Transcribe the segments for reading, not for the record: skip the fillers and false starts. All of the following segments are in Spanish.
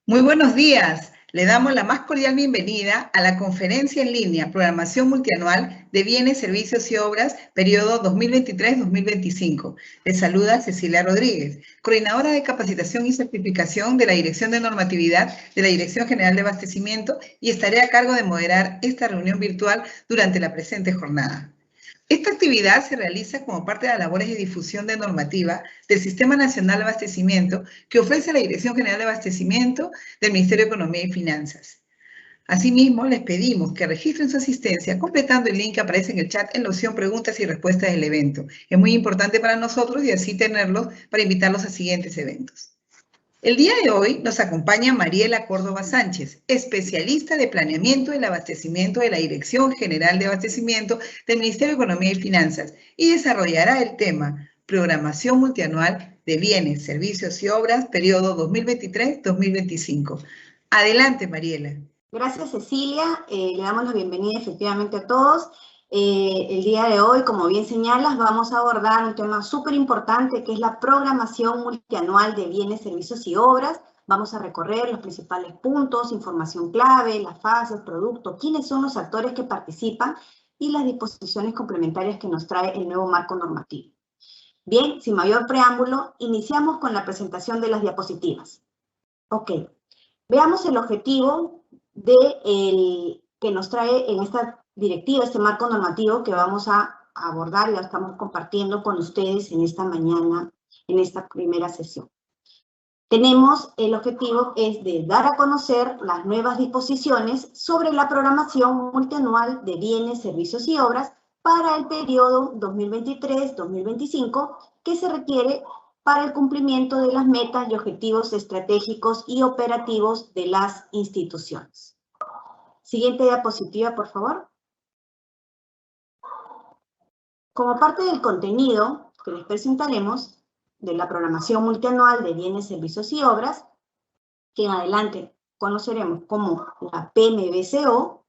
Muy buenos días. Le damos la más cordial bienvenida a la conferencia en línea Programación Multianual de Bienes, Servicios y Obras, periodo 2023-2025. Les saluda Cecilia Rodríguez, coordinadora de capacitación y certificación de la Dirección de Normatividad de la Dirección General de Abastecimiento, y estaré a cargo de moderar esta reunión virtual durante la presente jornada. Esta actividad se realiza como parte de las labores de difusión de normativa del Sistema Nacional de Abastecimiento que ofrece la Dirección General de Abastecimiento del Ministerio de Economía y Finanzas. Asimismo, les pedimos que registren su asistencia completando el link que aparece en el chat en la opción preguntas y respuestas del evento. Es muy importante para nosotros y así tenerlos para invitarlos a siguientes eventos. El día de hoy nos acompaña Mariela Córdoba Sánchez, especialista de planeamiento del abastecimiento de la Dirección General de Abastecimiento del Ministerio de Economía y Finanzas, y desarrollará el tema Programación Multianual de Bienes, Servicios y Obras, periodo 2023-2025. Adelante, Mariela. Gracias, Cecilia. Le damos la bienvenida efectivamente a todos. El día de hoy, como bien señalas, vamos a abordar un tema súper importante que es la programación multianual de bienes, servicios y obras. Vamos a recorrer los principales puntos, información clave, las fases, productos, quiénes son los actores que participan y las disposiciones complementarias que nos trae el nuevo marco normativo. Bien, sin mayor preámbulo, iniciamos con la presentación de las diapositivas. Ok, veamos el objetivo que nos trae en esta directiva, este marco normativo que vamos a abordar y lo estamos compartiendo con ustedes en esta mañana, en esta primera sesión. Tenemos el objetivo es de dar a conocer las nuevas disposiciones sobre la programación multianual de bienes, servicios y obras para el periodo 2023-2025 que se requiere para el cumplimiento de las metas y objetivos estratégicos y operativos de las instituciones. Siguiente diapositiva, por favor. Como parte del contenido que les presentaremos de la programación multianual de bienes, servicios y obras, que en adelante conoceremos como la PMBCO,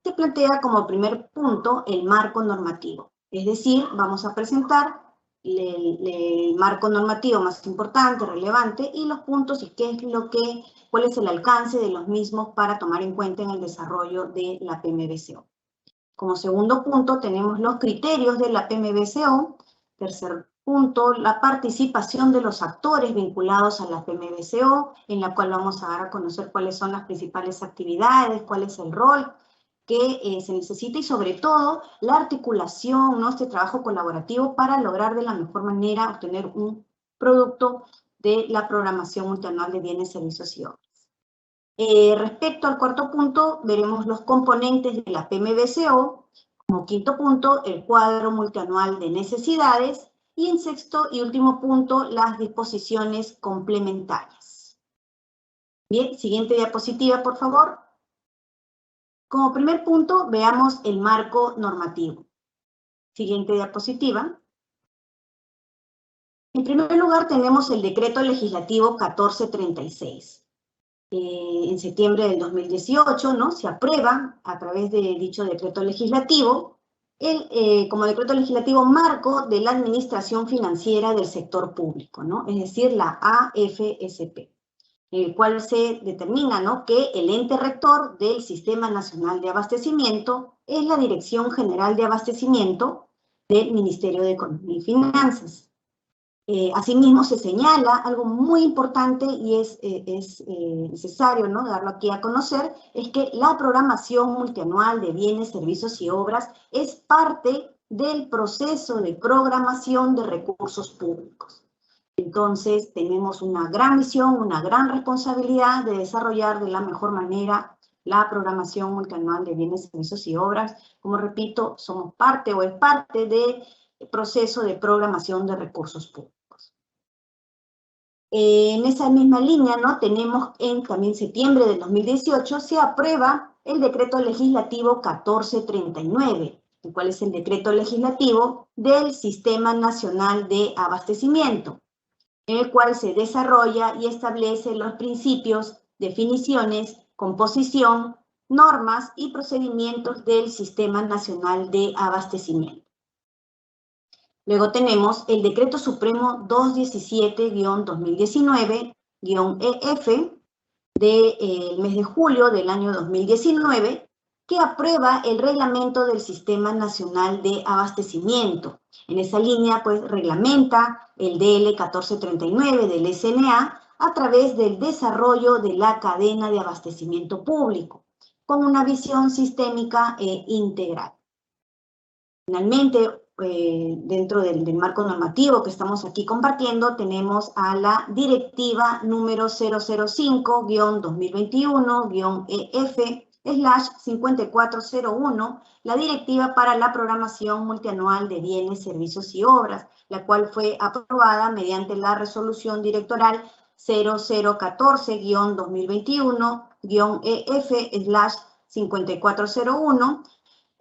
se plantea como primer punto el marco normativo. Es decir, vamos a presentar el marco normativo más importante, relevante, y los puntos y cuál es el alcance de los mismos para tomar en cuenta en el desarrollo de la PMBCO. Como segundo punto tenemos los criterios de la PMBCO. Tercer punto, la participación de los actores vinculados a la PMBCO, en la cual vamos a dar a conocer cuáles son las principales actividades, cuál es el rol que se necesita y sobre todo la articulación, ¿no? Este trabajo colaborativo para lograr de la mejor manera obtener un producto de la programación multianual de bienes, servicios y obras. Respecto al cuarto punto, veremos los componentes de la PMBCO. Como quinto punto, el cuadro multianual de necesidades. Y en sexto y último punto, las disposiciones complementarias. Bien, siguiente diapositiva, por favor. Como primer punto, veamos el marco normativo. Siguiente diapositiva. En primer lugar, tenemos el decreto legislativo 1436. En septiembre del 2018, ¿no? Se aprueba a través de dicho decreto legislativo, como decreto legislativo marco de la administración financiera del sector público, ¿no? Es decir, la AFSP. En el cual se determina, ¿no?, que el ente rector del Sistema Nacional de Abastecimiento es la Dirección General de Abastecimiento del Ministerio de Economía y Finanzas. Asimismo, se señala algo muy importante y es necesario, ¿no?, darlo aquí a conocer, es que la programación multianual de bienes, servicios y obras es parte del proceso de programación de recursos públicos. Entonces, tenemos una gran misión, una gran responsabilidad de desarrollar de la mejor manera la programación multianual de bienes, servicios y obras. Como repito, somos parte o es parte del proceso de programación de recursos públicos. En esa misma línea, ¿no?, tenemos también septiembre del 2018 se aprueba el decreto legislativo 1439, el cual es el decreto legislativo del Sistema Nacional de Abastecimiento, en el cual se desarrolla y establece los principios, definiciones, composición, normas y procedimientos del Sistema Nacional de Abastecimiento. Luego tenemos el Decreto Supremo 217-2019-EF del mes de julio del año 2019, que aprueba el reglamento del Sistema Nacional de Abastecimiento. En esa línea, pues, reglamenta el DL 1439 del SNA a través del desarrollo de la cadena de abastecimiento público, con una visión sistémica e integral. Finalmente, dentro del marco normativo que estamos aquí compartiendo, tenemos a la directiva número 005-2021-EF/5401, la directiva para la programación multianual de bienes, servicios y obras, la cual fue aprobada mediante la resolución directoral 0014-2021-EF/5401.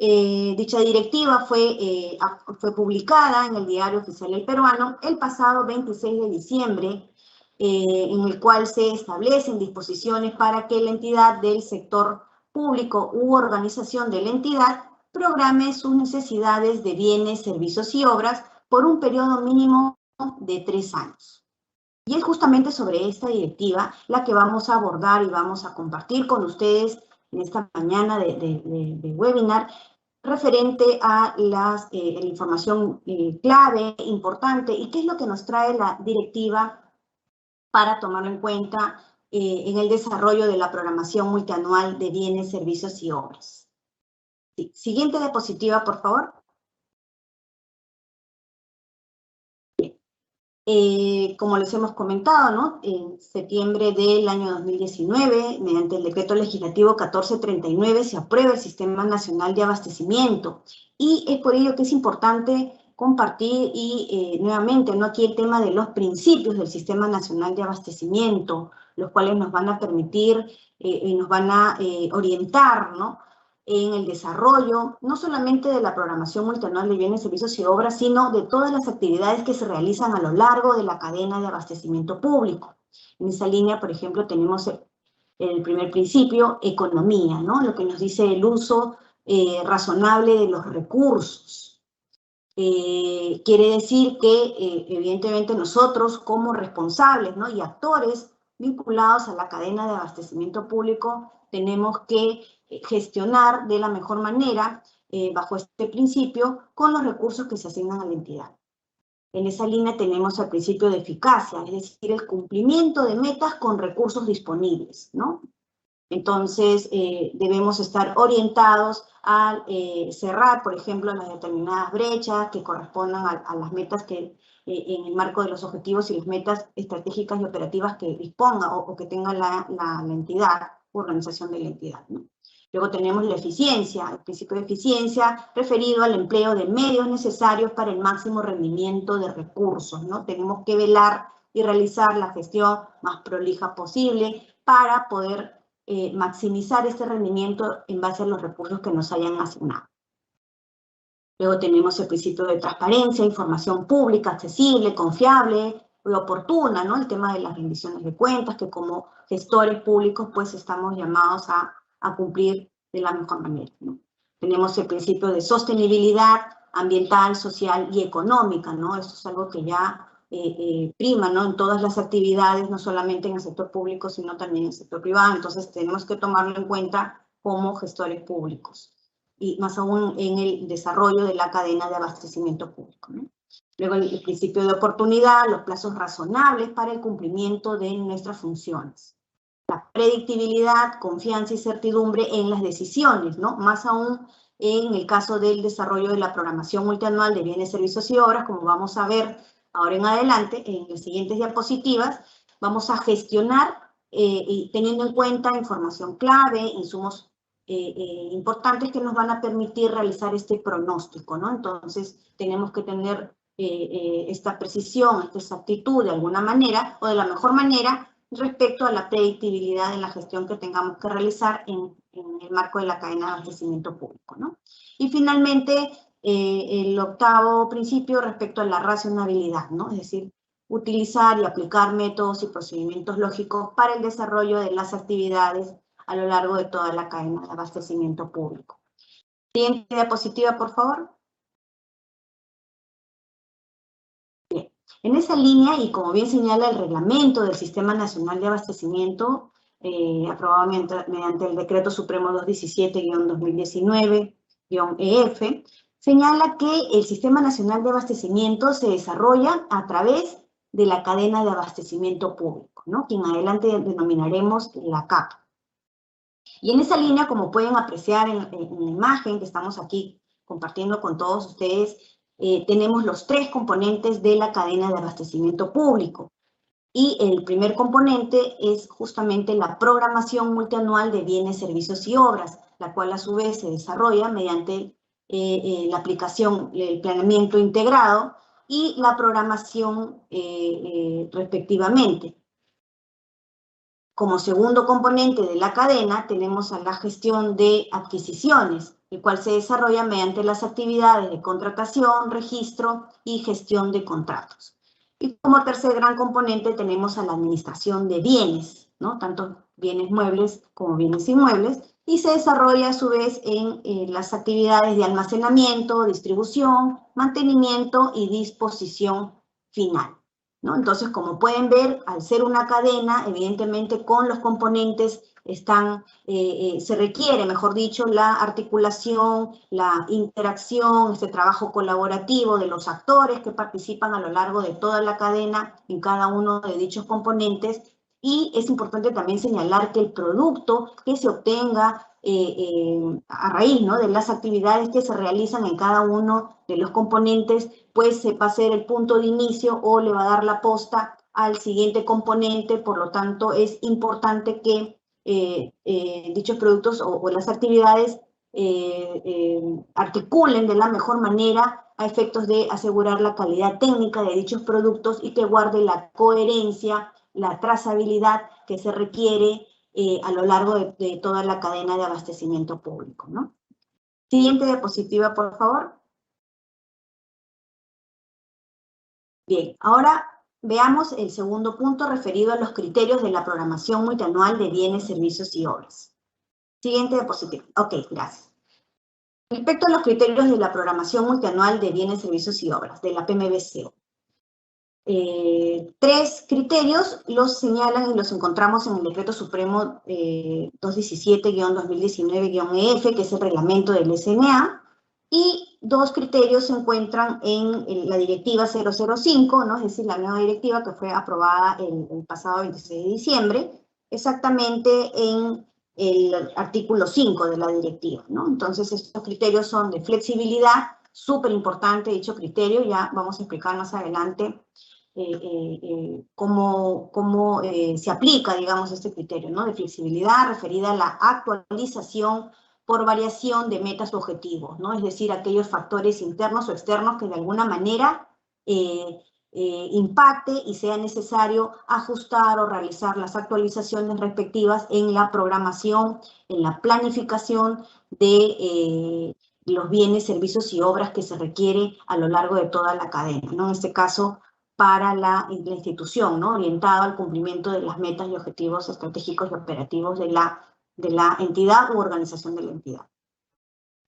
Dicha directiva fue publicada en el Diario Oficial El Peruano el pasado 26 de diciembre, en el cual se establecen disposiciones para que la entidad del sector público u organización de la entidad programe sus necesidades de bienes, servicios y obras por un periodo mínimo de 3 años. Y es justamente sobre esta directiva la que vamos a abordar y vamos a compartir con ustedes en esta mañana de webinar, referente a la información clave, importante, y qué es lo que nos trae la directiva para tomarlo en cuenta en el desarrollo de la programación multianual de bienes, servicios y obras. Sí. Siguiente diapositiva, por favor. Como les hemos comentado, ¿no? En septiembre del año 2019, mediante el decreto legislativo 1439, se aprueba el Sistema Nacional de Abastecimiento. Y es por ello que es importante compartir nuevamente, ¿no? Aquí el tema de los principios del Sistema Nacional de Abastecimiento, los cuales nos van a permitir y nos van a orientar, ¿no?, en el desarrollo, no solamente de la programación multianual de bienes, servicios y obras, sino de todas las actividades que se realizan a lo largo de la cadena de abastecimiento público. En esa línea, por ejemplo, tenemos el primer principio, economía, ¿no? Lo que nos dice el uso razonable de los recursos. Quiere decir que, evidentemente, nosotros como responsables, ¿no?, y actores vinculados a la cadena de abastecimiento público, tenemos que gestionar de la mejor manera, bajo este principio, con los recursos que se asignan a la entidad. En esa línea tenemos el principio de eficacia, es decir, el cumplimiento de metas con recursos disponibles, ¿no? Entonces, debemos estar orientados a cerrar, por ejemplo, las determinadas brechas que correspondan a las metas que, en el marco de los objetivos y las metas estratégicas y operativas que disponga o que tenga la entidad, organización de la entidad, ¿no? Luego tenemos la eficiencia, el principio de eficiencia referido al empleo de medios necesarios para el máximo rendimiento de recursos, ¿no? Tenemos que velar y realizar la gestión más prolija posible para poder maximizar este rendimiento en base a los recursos que nos hayan asignado. Luego tenemos el principio de transparencia, información pública, accesible, confiable y oportuna, ¿no? El tema de las rendiciones de cuentas, que como gestores públicos pues estamos llamados a cumplir de la mejor manera, ¿no? Tenemos el principio de sostenibilidad ambiental, social y económica, ¿no? Esto es algo que ya prima, ¿no?, en todas las actividades, no solamente en el sector público, sino también en el sector privado. Entonces tenemos que tomarlo en cuenta como gestores públicos, y más aún en el desarrollo de la cadena de abastecimiento público, ¿no? Luego el principio de oportunidad, los plazos razonables para el cumplimiento de nuestras funciones. La predictibilidad, confianza y certidumbre en las decisiones, ¿no? Más aún en el caso del desarrollo de la programación multianual de bienes, servicios y obras, como vamos a ver ahora en adelante, en las siguientes diapositivas, vamos a gestionar y teniendo en cuenta información clave, insumos importantes que nos van a permitir realizar este pronóstico, ¿no? Entonces, tenemos que tener esta precisión, esta exactitud de alguna manera, o de la mejor manera, respecto a la predictibilidad en la gestión que tengamos que realizar en el marco de la cadena de abastecimiento público, ¿no? Y finalmente, el octavo principio respecto a la racionalidad, ¿no? Es decir, utilizar y aplicar métodos y procedimientos lógicos para el desarrollo de las actividades a lo largo de toda la cadena de abastecimiento público. Siguiente diapositiva, por favor. Bien. En esa línea, y como bien señala el reglamento del Sistema Nacional de Abastecimiento, aprobado mediante el Decreto Supremo 217-2019-EF, señala que el Sistema Nacional de Abastecimiento se desarrolla a través de la cadena de abastecimiento público, ¿no? Que en adelante denominaremos la CAP. Y en esa línea, como pueden apreciar en la imagen que estamos aquí compartiendo con todos ustedes, tenemos los tres componentes de la cadena de abastecimiento público. Y el primer componente es justamente la programación multianual de bienes, servicios y obras, la cual a su vez se desarrolla mediante la aplicación, el planeamiento integrado y la programación respectivamente. Como segundo componente de la cadena tenemos a la gestión de adquisiciones, el cual se desarrolla mediante las actividades de contratación, registro y gestión de contratos. Y como tercer gran componente tenemos a la administración de bienes, ¿no? Tanto bienes muebles como bienes inmuebles, y se desarrolla a su vez en las actividades de almacenamiento, distribución, mantenimiento y disposición final, ¿no? Entonces, como pueden ver, al ser una cadena, evidentemente con los componentes se requiere, mejor dicho, la articulación, la interacción, este trabajo colaborativo de los actores que participan a lo largo de toda la cadena en cada uno de dichos componentes. Y es importante también señalar que el producto que se obtenga a raíz, ¿no?, de las actividades que se realizan en cada uno de los componentes, pues va a ser el punto de inicio o le va a dar la posta al siguiente componente. Por lo tanto, es importante que dichos productos o las actividades articulen de la mejor manera a efectos de asegurar la calidad técnica de dichos productos y que guarde la coherencia, la trazabilidad que se requiere a lo largo de toda la cadena de abastecimiento público, ¿no? Siguiente diapositiva, por favor. Bien, ahora veamos el segundo punto referido a los criterios de la programación multianual de bienes, servicios y obras. Siguiente diapositiva. Ok, gracias. Respecto a los criterios de la programación multianual de bienes, servicios y obras, de la PMBCO. Tres criterios los señalan y los encontramos en el Decreto Supremo 217-2019-EF, que es el reglamento del SNA, y dos criterios se encuentran en la Directiva 005, ¿no? Es decir, la nueva directiva que fue aprobada el pasado 26 de diciembre, exactamente en el artículo 5 de la directiva, ¿no? Entonces, estos criterios son de flexibilidad, súper importante dicho criterio, ya vamos a explicar más adelante cómo se aplica, digamos, este criterio, ¿no?, de flexibilidad referida a la actualización por variación de metas o objetivos, ¿no? Es decir, aquellos factores internos o externos que de alguna manera impacte y sea necesario ajustar o realizar las actualizaciones respectivas en la programación, en la planificación de los bienes, servicios y obras que se requiere a lo largo de toda la cadena, ¿no? En este caso, para la institución, ¿no?, orientado al cumplimiento de las metas y objetivos estratégicos y operativos de la entidad u organización de la entidad.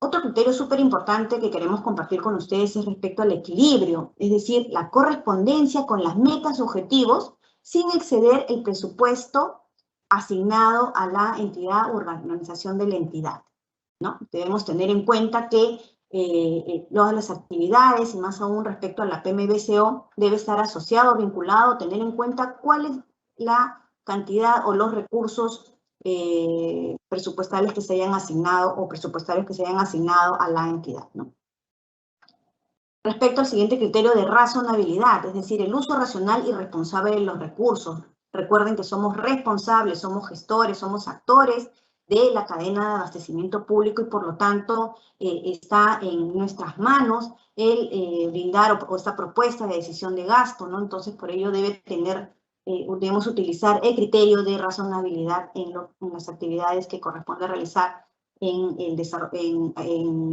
Otro criterio súper importante que queremos compartir con ustedes es respecto al equilibrio, es decir, la correspondencia con las metas y objetivos sin exceder el presupuesto asignado a la entidad u organización de la entidad, ¿no? Debemos tener en cuenta que todas las actividades, y más aún respecto a la PMBCO, debe estar asociado, vinculado, tener en cuenta cuál es la cantidad o los recursos presupuestales que se hayan asignado o presupuestarios que se hayan asignado a la entidad, ¿no? Respecto al siguiente criterio de razonabilidad, es decir, el uso racional y responsable de los recursos. Recuerden que somos responsables, somos gestores, somos actores de la cadena de abastecimiento público y por lo tanto está en nuestras manos el brindar o esta propuesta de decisión de gasto, ¿no? Entonces, por ello debemos utilizar el criterio de razonabilidad en las actividades que corresponde realizar en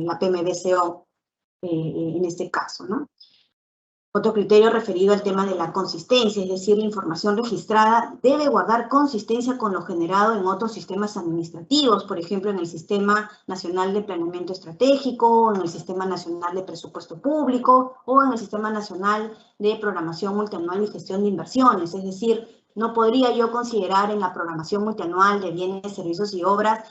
la PMBCO en este caso, ¿no? Otro criterio referido al tema de la consistencia, es decir, la información registrada debe guardar consistencia con lo generado en otros sistemas administrativos, por ejemplo, en el Sistema Nacional de Planeamiento Estratégico, en el Sistema Nacional de Presupuesto Público o en el Sistema Nacional de Programación Multianual y Gestión de Inversiones. Es decir, no podría yo considerar en la programación multianual de bienes, servicios y obras,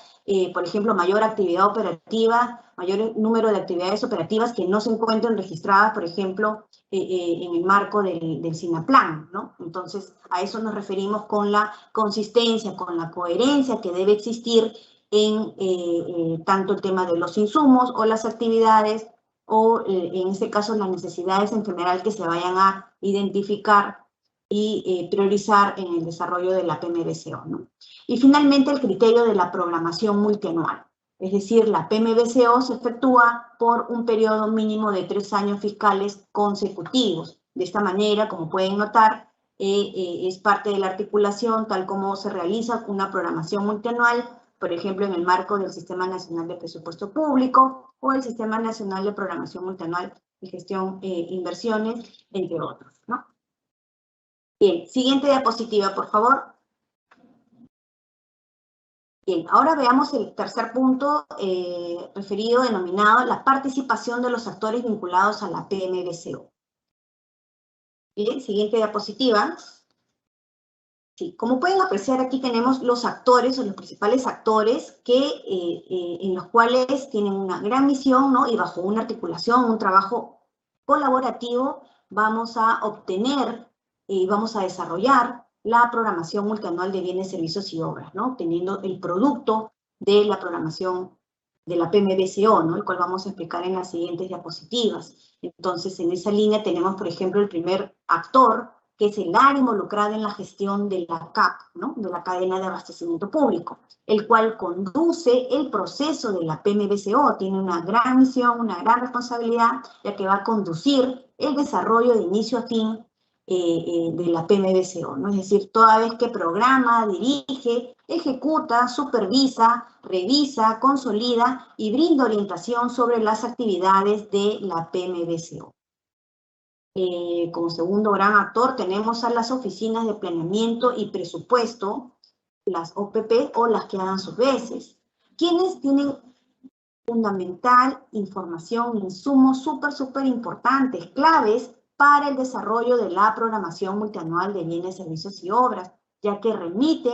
por ejemplo, mayor actividad operativa, mayor número de actividades operativas que no se encuentren registradas, por ejemplo, en el marco del SINAPLAN, ¿no? Entonces, a eso nos referimos con la consistencia, con la coherencia que debe existir en tanto el tema de los insumos o las actividades o en este caso las necesidades en general que se vayan a identificar y priorizar en el desarrollo de la PMBCO, ¿no? Y finalmente el criterio de la programación multianual. Es decir, la PMBCO se efectúa por un periodo mínimo de 3 años fiscales consecutivos. De esta manera, como pueden notar, es parte de la articulación tal como se realiza una programación multianual, por ejemplo, en el marco del Sistema Nacional de Presupuesto Público o el Sistema Nacional de Programación Multianual y Gestión Inversiones, entre otros, ¿no? Bien, siguiente diapositiva, por favor. Bien, ahora veamos el tercer punto referido, denominado la participación de los actores vinculados a la PMBCO. Bien, siguiente diapositiva. Sí, como pueden apreciar, aquí tenemos los actores o los principales actores en los cuales tienen una gran misión, ¿no? Y bajo una articulación, un trabajo colaborativo, vamos a obtener y vamos a desarrollar la programación multianual de bienes, servicios y obras, ¿no? Obteniendo el producto de la programación de la PMBCO, ¿no? El cual vamos a explicar en las siguientes diapositivas. Entonces, en esa línea tenemos, por ejemplo, el primer actor, que es el área involucrada en la gestión de la CAP, ¿no? De la cadena de abastecimiento público, el cual conduce el proceso de la PMBCO, tiene una gran misión, una gran responsabilidad, ya que va a conducir el desarrollo de inicio a fin de la PMBCO, ¿no? Es decir, toda vez que programa, dirige, ejecuta, supervisa, revisa, consolida y brinda orientación sobre las actividades de la PMBCO. Como segundo gran actor tenemos a las oficinas de planeamiento y presupuesto, las OPP o las que hagan sus veces, quienes tienen fundamental información, insumos súper importantes, claves para el desarrollo de la programación multianual de bienes, servicios y obras, ya que remite,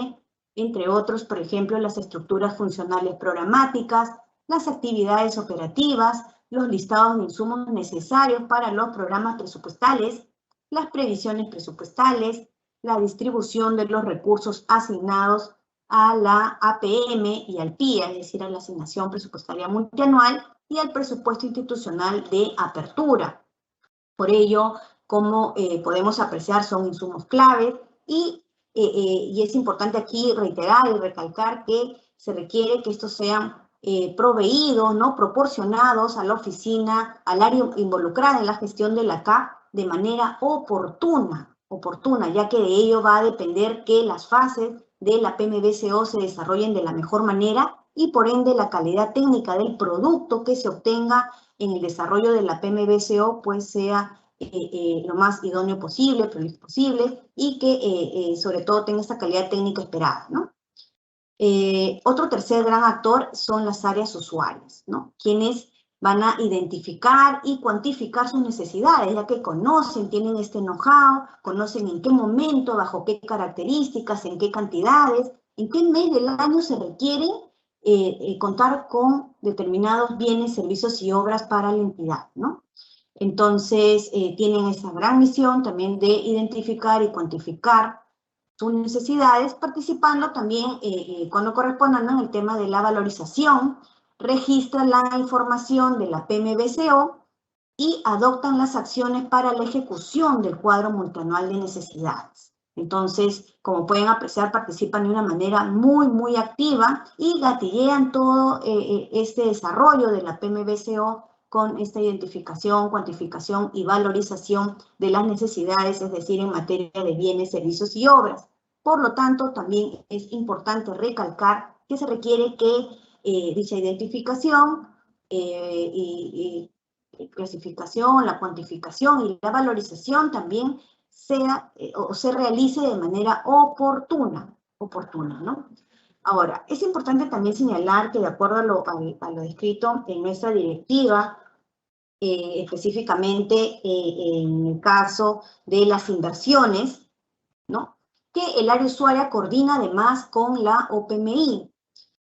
entre otros, por ejemplo, las estructuras funcionales programáticas, las actividades operativas, los listados de insumos necesarios para los programas presupuestales, las previsiones presupuestales, la distribución de los recursos asignados a la APM y al PIA, es decir, a la asignación presupuestaria multianual, y al presupuesto institucional de apertura. Por ello, como podemos apreciar, son insumos clave y es importante aquí reiterar y recalcar que se requiere que estos sean proveídos, ¿no? Proporcionados a la oficina, al área involucrada en la gestión de la CAP de manera oportuna, ya que de ello va a depender que las fases de la PMBCO se desarrollen de la mejor manera y por ende la calidad técnica del producto que se obtenga en el desarrollo de la PMBCO pues sea lo más idóneo posible, y que sobre todo tenga esta calidad técnica esperada, ¿no? Otro tercer gran actor son las áreas usuarias, ¿no? Quienes van a identificar y cuantificar sus necesidades, ya que conocen, tienen este know-how, conocen en qué momento, bajo qué características, en qué cantidades, en qué mes del año se requieren contar con determinados bienes, servicios y obras para la entidad, ¿no? Entonces, tienen esa gran misión también de identificar y cuantificar sus necesidades, participando también cuando correspondan en el tema de la valorización, registran la información de la PMBCO y adoptan las acciones para la ejecución del cuadro multianual de necesidades. Entonces, como pueden apreciar, participan de una manera muy activa y gatillean todo este desarrollo de la PMBCO con esta identificación, cuantificación y valorización de las necesidades, es decir, en materia de bienes, servicios y obras. Por lo tanto, también es importante recalcar que se requiere que dicha identificación y clasificación, la cuantificación y la valorización también sea o se realice de manera oportuna, ¿no? Ahora, es importante también señalar que de acuerdo a lo descrito en nuestra directiva, específicamente en el caso de las inversiones, ¿no? que el área usuaria coordina además con la OPMI,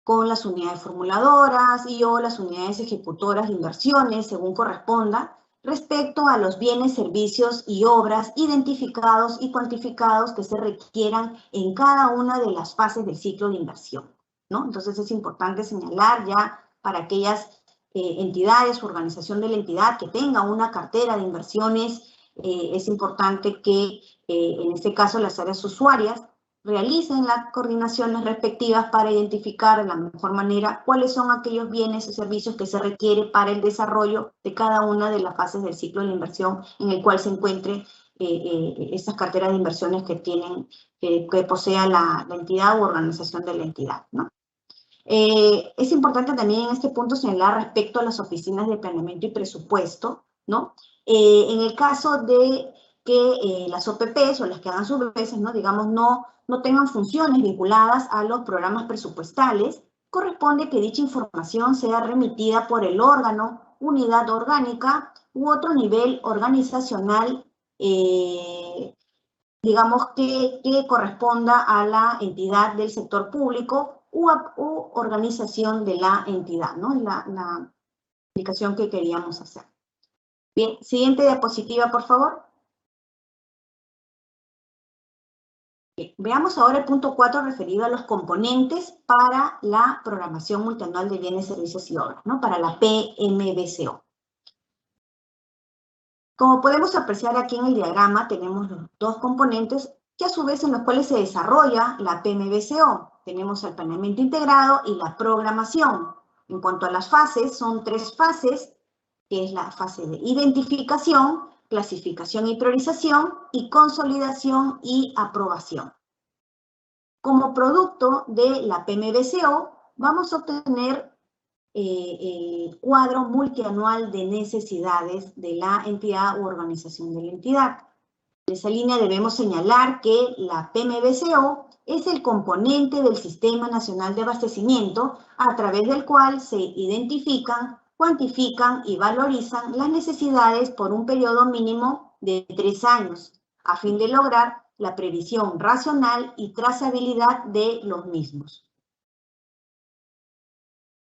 con las unidades formuladoras y o las unidades ejecutoras de inversiones, según corresponda, respecto a los bienes, servicios y obras identificados y cuantificados que se requieran en cada una de las fases del ciclo de inversión, ¿no? Entonces es importante señalar ya para aquellas entidades o organización de la entidad que tenga una cartera de inversiones, es importante que en este caso las áreas usuarias realicen las coordinaciones respectivas para identificar de la mejor manera cuáles son aquellos bienes y servicios que se requiere para el desarrollo de cada una de las fases del ciclo de la inversión en el cual se encuentre estas carteras de inversiones que tienen, que posea la entidad u organización de la entidad, ¿no? Es importante también en este punto señalar respecto a las oficinas de planeamiento y presupuesto, ¿no? En el caso de que las OPPs o las que hagan sus veces, ¿no? Digamos, no tengan funciones vinculadas a los programas presupuestales, corresponde que dicha información sea remitida por el órgano, unidad orgánica u otro nivel organizacional, digamos, que corresponda a la entidad del sector público u organización de la entidad, ¿no? La indicación que queríamos hacer. Bien, siguiente diapositiva, por favor. Bien, veamos ahora el punto 4 referido a los componentes para la programación multianual de bienes, servicios y obras, ¿no? Para la PMBCO. Como podemos apreciar aquí en el diagrama, tenemos los dos componentes que a su vez en los cuales se desarrolla la PMBCO. Tenemos el planeamiento integrado y la programación. En cuanto a las fases, son 3 fases, que es la fase de identificación, clasificación y priorización, y consolidación y aprobación. Como producto de la PMBCO, vamos a obtener el cuadro multianual de necesidades de la entidad u organización de la entidad. En esa línea debemos señalar que la PMBCO es el componente del Sistema Nacional de Abastecimiento a través del cual se identifican, cuantifican y valorizan las necesidades por un periodo mínimo de 3 años, a fin de lograr la previsión racional y trazabilidad de los mismos.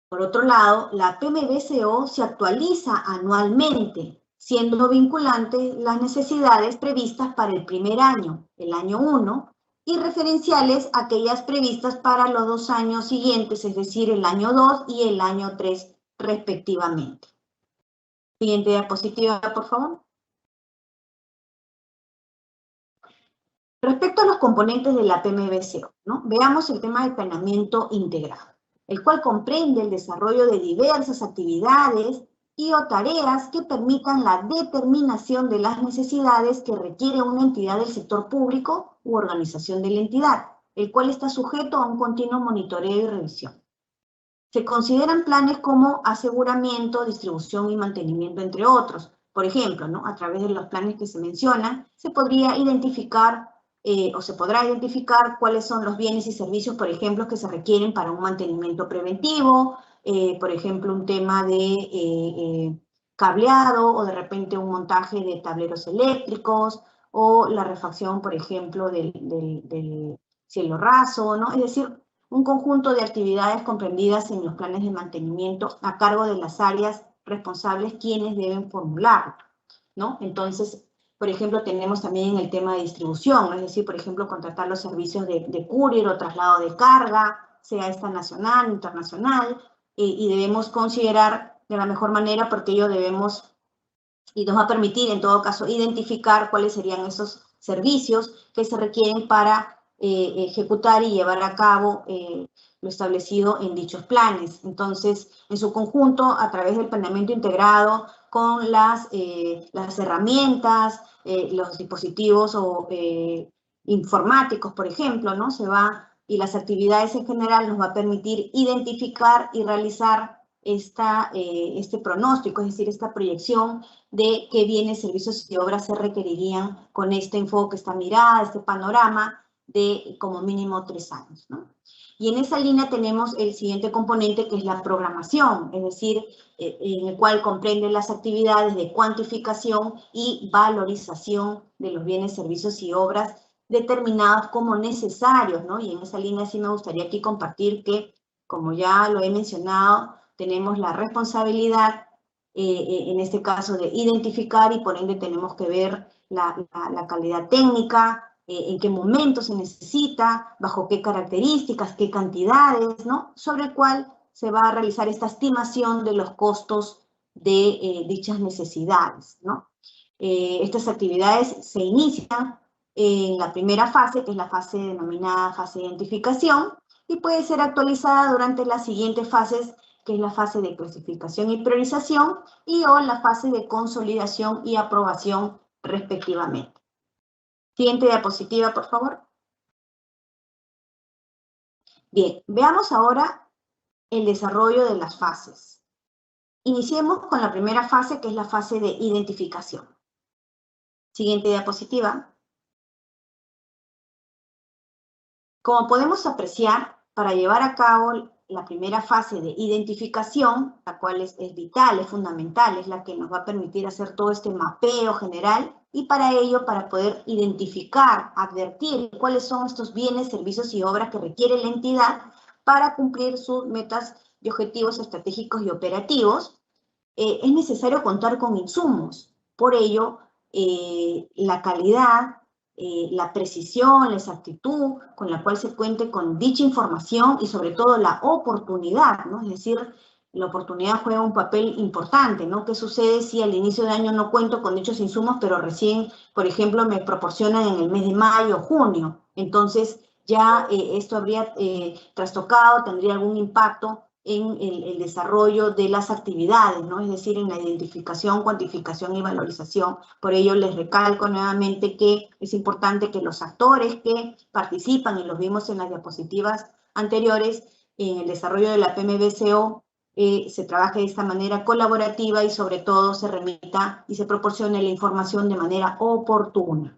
Por otro lado, la PMBCO se actualiza anualmente, siendo vinculante las necesidades previstas para el primer año, el año 1, y referenciales aquellas previstas para los 2 años siguientes, es decir, el año 2 y el año 3, respectivamente. Siguiente diapositiva, por favor. Respecto a los componentes de la PMBCO, ¿no? Veamos el tema del planeamiento integrado, el cual comprende el desarrollo de diversas actividades y o tareas que permitan la determinación de las necesidades que requiere una entidad del sector público u organización de la entidad, el cual está sujeto a un continuo monitoreo y revisión. Se consideran planes como aseguramiento, distribución y mantenimiento, entre otros. Por ejemplo, ¿no? A través de los planes que se mencionan, se podría identificar o se podrá identificar cuáles son los bienes y servicios, por ejemplo, que se requieren para un mantenimiento preventivo, por ejemplo, un tema de cableado o de repente un montaje de tableros eléctricos o la refacción, por ejemplo, del cielo raso, ¿no? Es decir, un conjunto de actividades comprendidas en los planes de mantenimiento a cargo de las áreas responsables quienes deben formularlo, ¿no? Entonces, por ejemplo, tenemos también el tema de distribución, es decir, por ejemplo, contratar los servicios de courier o traslado de carga, sea esta nacional, internacional, y debemos considerar de la mejor manera porque ello debemos, y nos va a permitir en todo caso identificar cuáles serían esos servicios que se requieren para ejecutar y llevar a cabo lo establecido en dichos planes. Entonces, en su conjunto, a través del planeamiento integrado, con las herramientas, los dispositivos informáticos, por ejemplo, ¿no? Y las actividades en general nos va a permitir identificar y realizar este pronóstico, es decir, esta proyección de qué bienes, servicios y obras se requerirían con este enfoque, esta mirada, este panorama de como mínimo 3 años, ¿no? Y en esa línea tenemos el siguiente componente que es la programación, es decir, en el cual comprende las actividades de cuantificación y valorización de los bienes, servicios y obras determinados como necesarios, ¿no? Y en esa línea sí me gustaría aquí compartir que, como ya lo he mencionado, tenemos la responsabilidad, en este caso, de identificar y por ende tenemos que ver la calidad técnica, en qué momento se necesita, bajo qué características, qué cantidades, ¿no? Sobre el cual se va a realizar esta estimación de los costos de dichas necesidades, ¿no? Estas actividades se inician en la primera fase, que es la fase denominada fase de identificación, y puede ser actualizada durante las siguientes fases, que es la fase de clasificación y priorización, y o la fase de consolidación y aprobación respectivamente. Siguiente diapositiva, por favor. Bien, veamos ahora el desarrollo de las fases. Iniciemos con la primera fase, que es la fase de identificación. Siguiente diapositiva. Como podemos apreciar, para llevar a cabo la primera fase de identificación, la cual es vital, es fundamental, es la que nos va a permitir hacer todo este mapeo general, y para ello, para poder identificar, advertir cuáles son estos bienes, servicios y obras que requiere la entidad para cumplir sus metas y objetivos estratégicos y operativos, es necesario contar con insumos. Por ello, la calidad, la precisión, la exactitud con la cual se cuente con dicha información y sobre todo la oportunidad, ¿no? Es decir, la oportunidad juega un papel importante, ¿no? ¿Qué sucede si al inicio de año no cuento con dichos insumos, pero recién, por ejemplo, me proporcionan en el mes de mayo o junio? Entonces, ya esto habría trastocado, tendría algún impacto en el desarrollo de las actividades, ¿no? Es decir, en la identificación, cuantificación y valorización. Por ello, les recalco nuevamente que es importante que los actores que participan, y los vimos en las diapositivas anteriores, en el desarrollo de la PMBCO, se trabaje de esta manera colaborativa y sobre todo se remita y se proporcione la información de manera oportuna.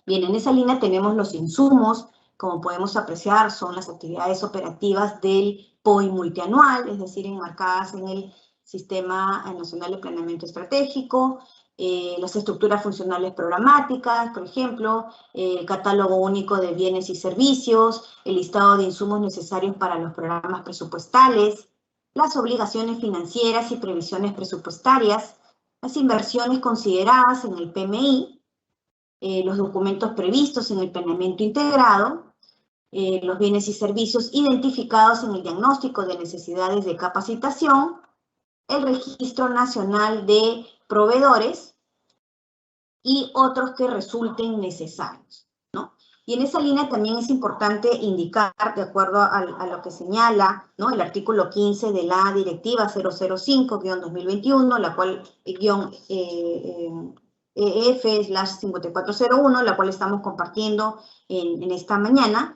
Bien, en esa línea tenemos los insumos. Como podemos apreciar, son las actividades operativas del POI multianual, es decir, enmarcadas en el Sistema Nacional de Planeamiento Estratégico, las estructuras funcionales programáticas, por ejemplo, el catálogo único de bienes y servicios, el listado de insumos necesarios para los programas presupuestales, las obligaciones financieras y previsiones presupuestarias, las inversiones consideradas en el PMI, los documentos previstos en el planeamiento integrado, los bienes y servicios identificados en el diagnóstico de necesidades de capacitación, el registro nacional de proveedores y otros que resulten necesarios, ¿no? Y en esa línea también es importante indicar, de acuerdo a lo que señala, ¿no?, el artículo 15 de la Directiva 005-2021, la cual, EF/5401, la cual estamos compartiendo en esta mañana,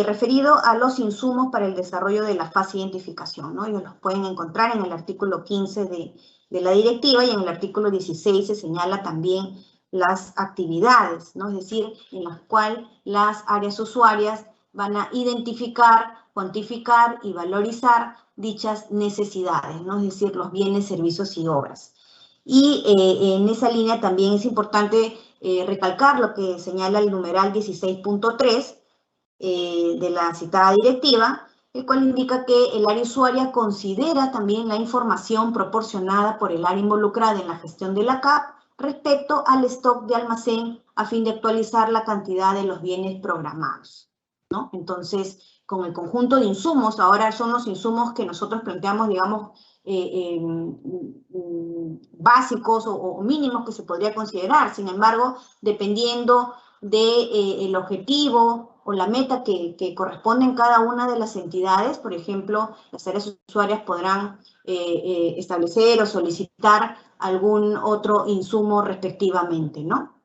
referido a los insumos para el desarrollo de la fase de identificación, ¿no? Ellos los pueden encontrar en el artículo 15 de la directiva, y en el artículo 16 se señala también las actividades, ¿no? Es decir, en las cuales las áreas usuarias van a identificar, cuantificar y valorizar dichas necesidades, ¿no? Es decir, los bienes, servicios y obras. Y en esa línea también es importante recalcar lo que señala el numeral 16.3 de la citada directiva, el cual indica que el área usuaria considera también la información proporcionada por el área involucrada en la gestión de la CAP respecto al stock de almacén a fin de actualizar la cantidad de los bienes programados, ¿no? Entonces, con el conjunto de insumos, ahora son los insumos que nosotros planteamos, digamos, básicos o mínimos que se podría considerar. Sin embargo, dependiendo del objetivo o la meta que corresponde en cada una de las entidades, por ejemplo, las áreas usuarias podrán establecer o solicitar algún otro insumo respectivamente, ¿no?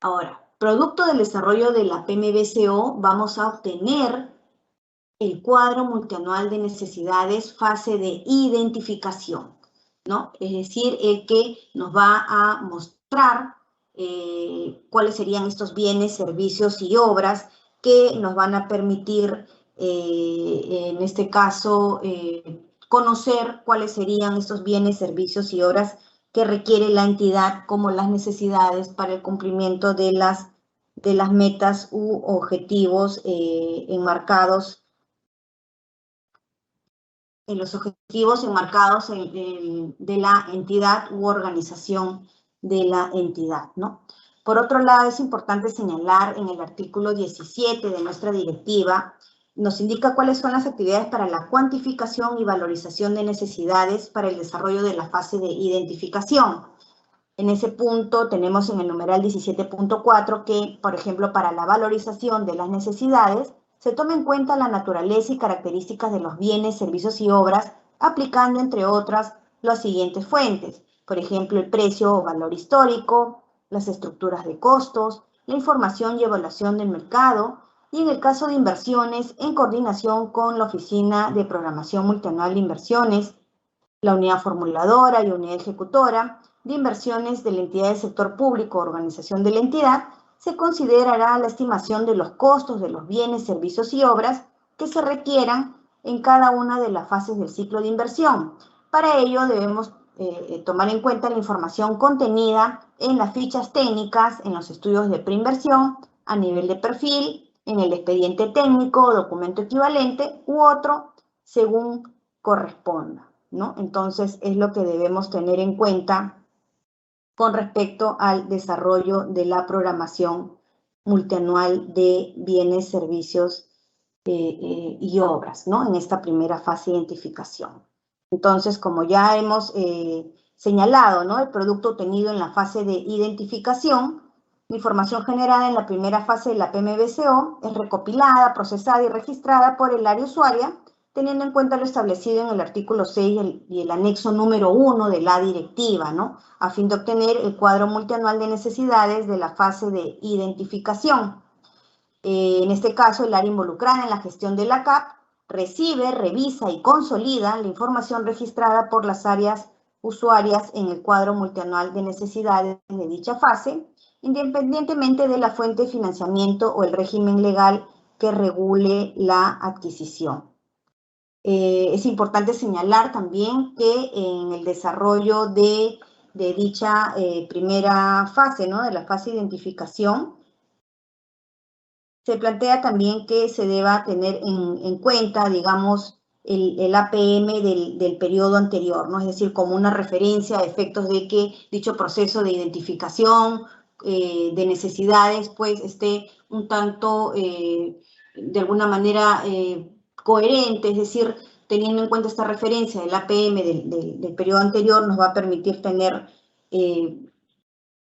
Ahora, producto del desarrollo de la PMBCO, vamos a obtener el cuadro multianual de necesidades, fase de identificación, ¿no? Es decir, el que nos va a mostrar cuáles serían estos bienes, servicios y obras que nos van a permitir, en este caso, conocer cuáles serían estos bienes, servicios y obras que requiere la entidad, como las necesidades para el cumplimiento de las metas u objetivos enmarcados en los objetivos enmarcados de la entidad u organización de la entidad, ¿no? Por otro lado, es importante señalar en el artículo 17 de nuestra directiva, nos indica cuáles son las actividades para la cuantificación y valorización de necesidades para el desarrollo de la fase de identificación. En ese punto tenemos en el numeral 17.4 que, por ejemplo, para la valorización de las necesidades, se toma en cuenta la naturaleza y características de los bienes, servicios y obras, aplicando, entre otras, las siguientes fuentes. Por ejemplo, el precio o valor histórico, las estructuras de costos, la información y evaluación del mercado, y en el caso de inversiones, en coordinación con la Oficina de Programación Multianual de Inversiones, la unidad formuladora y unidad ejecutora de inversiones de la entidad del sector público o organización de la entidad, se considerará la estimación de los costos de los bienes, servicios y obras que se requieran en cada una de las fases del ciclo de inversión. Para ello debemos tomar en cuenta la información contenida en las fichas técnicas, en los estudios de preinversión, a nivel de perfil, en el expediente técnico o documento equivalente u otro, según corresponda, ¿no? Entonces, es lo que debemos tener en cuenta con respecto al desarrollo de la programación multianual de bienes, servicios y obras, ¿no? En esta primera fase de identificación. Entonces, como ya hemos señalado, ¿no? El producto obtenido en la fase de identificación, la información generada en la primera fase de la PMBCO es recopilada, procesada y registrada por el área usuaria, teniendo en cuenta lo establecido en el artículo 6 y el anexo número 1 de la directiva, ¿no? A fin de obtener el cuadro multianual de necesidades de la fase de identificación. En este caso, el área involucrada en la gestión de la CAP recibe, revisa y consolida la información registrada por las áreas usuarias en el cuadro multianual de necesidades de dicha fase, independientemente de la fuente de financiamiento o el régimen legal que regule la adquisición. Es importante señalar también que en el desarrollo de dicha primera fase, ¿no? De la fase de identificación, se plantea también que se deba tener en cuenta, digamos, el APM del periodo anterior, ¿no? Es decir, como una referencia a efectos de que dicho proceso de identificación de necesidades, pues, esté un tanto, de alguna manera, coherente, es decir, teniendo en cuenta esta referencia del APM del periodo anterior, nos va a permitir tener de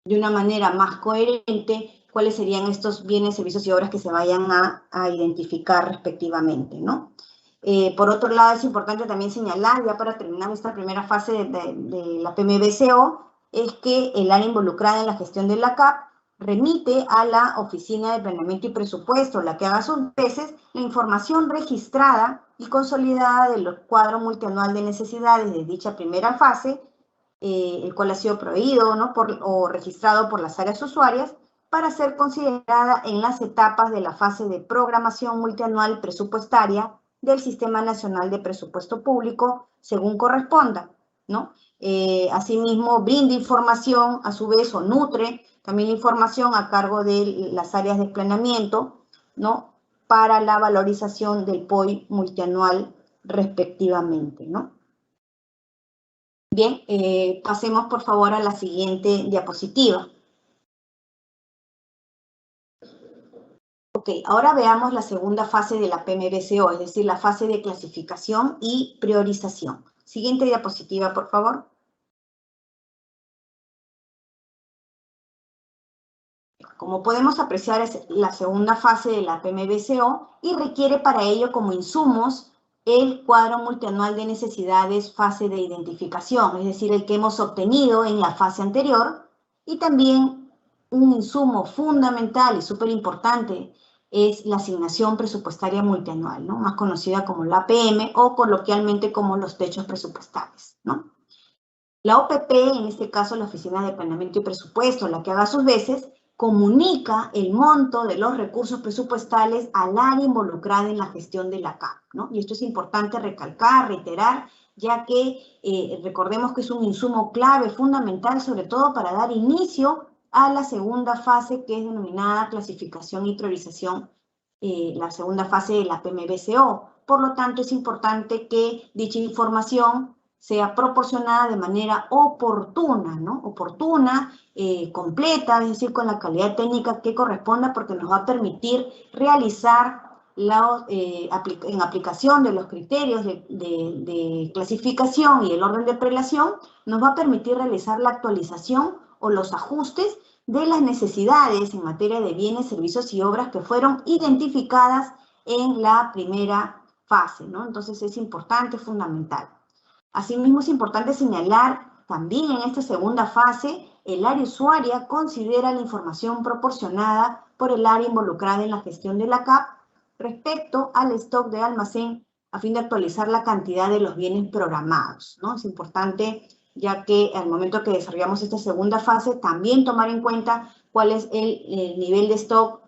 una manera más coherente cuáles serían estos bienes, servicios y obras que se vayan a identificar respectivamente, ¿no? Por otro lado, es importante también señalar, ya para terminar esta primera fase de la PMBCO, es que el área involucrada en la gestión de la CAP remite a la Oficina de Planeamiento y Presupuesto, la que haga sus veces, la información registrada y consolidada del cuadro multianual de necesidades de dicha primera fase, el cual ha sido proveído, ¿no? o registrado por las áreas usuarias, para ser considerada en las etapas de la fase de programación multianual presupuestaria del Sistema Nacional de Presupuesto Público, según corresponda, ¿no? Asimismo, brinda información, a su vez, o nutre también información a cargo de las áreas de planeamiento, ¿no? Para la valorización del POI multianual respectivamente, ¿no? Bien, pasemos por favor a la siguiente diapositiva. Ok, ahora veamos la segunda fase de la PMBCO, es decir, la fase de clasificación y priorización. Siguiente diapositiva, por favor. Como podemos apreciar, es la segunda fase de la PMBCO y requiere para ello como insumos el cuadro multianual de necesidades fase de identificación, es decir, el que hemos obtenido en la fase anterior, y también un insumo fundamental y súper importante es la asignación presupuestaria multianual, ¿no? Más conocida como la APM o coloquialmente como los techos presupuestales, ¿no? La OPP, en este caso la Oficina de Planeamiento y Presupuesto, la que haga sus veces, comunica el monto de los recursos presupuestales al área involucrada en la gestión de la CAP, ¿no? Y esto es importante recalcar, reiterar, ya que recordemos que es un insumo clave, fundamental, sobre todo para dar inicio a la segunda fase, que es denominada clasificación y priorización, la segunda fase de la PMBCO. Por lo tanto, es importante que dicha información sea proporcionada de manera oportuna, ¿no? Oportuna, completa, es decir, con la calidad técnica que corresponda, porque nos va a permitir realizar en aplicación de los criterios de clasificación y el orden de prelación, nos va a permitir realizar la actualización o los ajustes de las necesidades en materia de bienes, servicios y obras que fueron identificadas en la primera fase, ¿no? Entonces es importante, fundamental. Asimismo, es importante señalar también en esta segunda fase, el área usuaria considera la información proporcionada por el área involucrada en la gestión de la CAP respecto al stock de almacén a fin de actualizar la cantidad de los bienes programados, ¿no? Es importante, ya que al momento que desarrollamos esta segunda fase, también tomar en cuenta cuál es el nivel de stock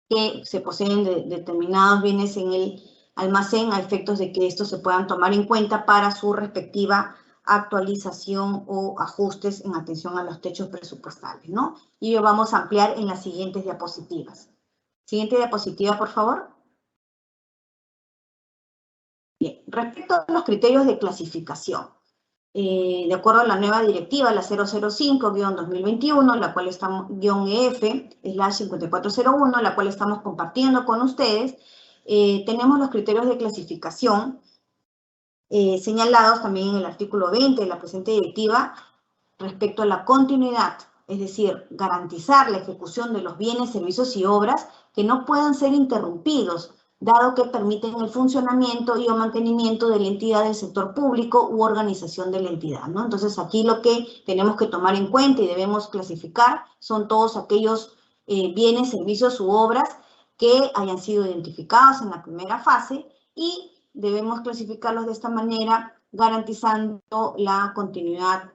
que se poseen de determinados bienes en el almacén, a efectos de que estos se puedan tomar en cuenta para su respectiva actualización o ajustes en atención a los techos presupuestales, ¿no? Y lo vamos a ampliar en las siguientes diapositivas. Siguiente diapositiva, por favor. Bien, respecto a los criterios de clasificación, de acuerdo a la nueva directiva, la 005-2021, la cual estamos, EF/5401, la cual estamos compartiendo con ustedes, tenemos los criterios de clasificación señalados también en el artículo 20 de la presente directiva respecto a la continuidad, es decir, garantizar la ejecución de los bienes, servicios y obras que no puedan ser interrumpidos, dado que permiten el funcionamiento y o mantenimiento de la entidad del sector público u organización de la entidad, ¿no? Entonces, aquí lo que tenemos que tomar en cuenta y debemos clasificar son todos aquellos bienes, servicios u obras que hayan sido identificados en la primera fase, y debemos clasificarlos de esta manera, garantizando la continuidad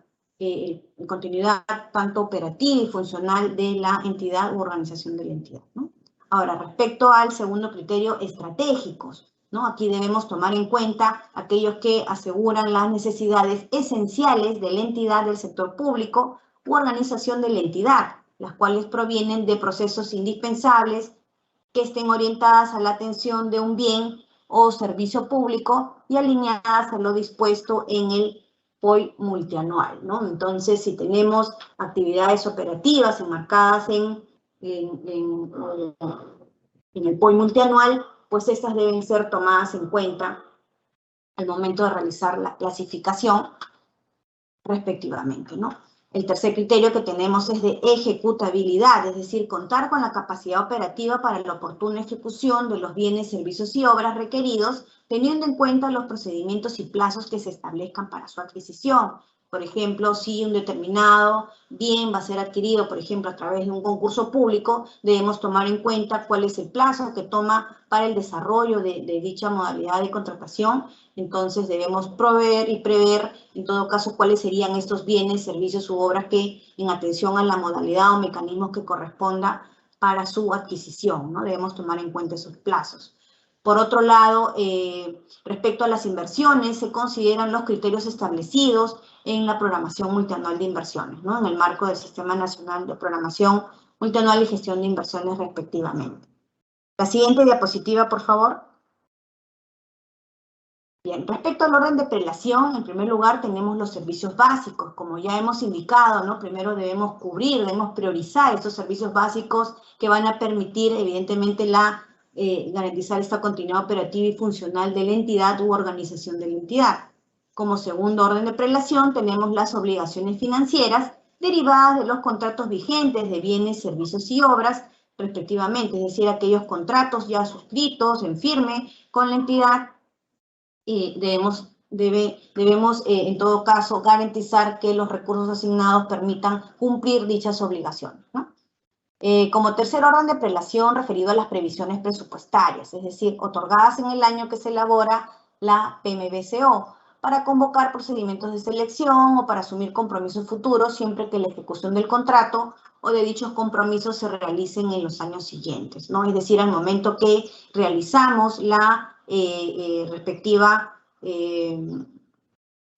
tanto operativa y funcional de la entidad u organización de la entidad, ¿no? Ahora, respecto al segundo criterio, estratégicos, ¿no? Aquí debemos tomar en cuenta aquellos que aseguran las necesidades esenciales de la entidad del sector público u organización de la entidad, las cuales provienen de procesos indispensables que estén orientadas a la atención de un bien o servicio público y alineadas a lo dispuesto en el POI multianual, ¿no? Entonces, si tenemos actividades operativas enmarcadas en el POI multianual, pues estas deben ser tomadas en cuenta al momento de realizar la clasificación respectivamente, ¿no? El tercer criterio que tenemos es de ejecutabilidad, es decir, contar con la capacidad operativa para la oportuna ejecución de los bienes, servicios y obras requeridos, teniendo en cuenta los procedimientos y plazos que se establezcan para su adquisición. Por ejemplo, si un determinado bien va a ser adquirido, por ejemplo, a través de un concurso público, debemos tomar en cuenta cuál es el plazo que toma para el desarrollo de dicha modalidad de contratación. Entonces, debemos proveer y prever, en todo caso, cuáles serían estos bienes, servicios u obras que, en atención a la modalidad o mecanismos que corresponda para su adquisición, ¿no? Debemos tomar en cuenta esos plazos. Por otro lado, respecto a las inversiones, se consideran los criterios establecidos en la programación multianual de inversiones, ¿no? En el marco del Sistema Nacional de Programación Multianual y Gestión de Inversiones, respectivamente. La siguiente diapositiva, por favor. Bien, respecto al orden de prelación, en primer lugar tenemos los servicios básicos, como ya hemos indicado, ¿no? Primero debemos debemos priorizar estos servicios básicos que van a permitir, evidentemente, garantizar esta continuidad operativa y funcional de la entidad u organización de la entidad. Como segundo orden de prelación tenemos las obligaciones financieras derivadas de los contratos vigentes de bienes, servicios y obras, respectivamente, es decir, aquellos contratos ya suscritos en firme con la entidad, y debemos en todo caso garantizar que los recursos asignados permitan cumplir dichas obligaciones, ¿no? Como tercer orden de prelación referido a las previsiones presupuestarias, es decir, otorgadas en el año que se elabora la PMBCO, para convocar procedimientos de selección o para asumir compromisos futuros siempre que la ejecución del contrato o de dichos compromisos se realicen en los años siguientes, ¿no? Es decir, al momento que realizamos la respectiva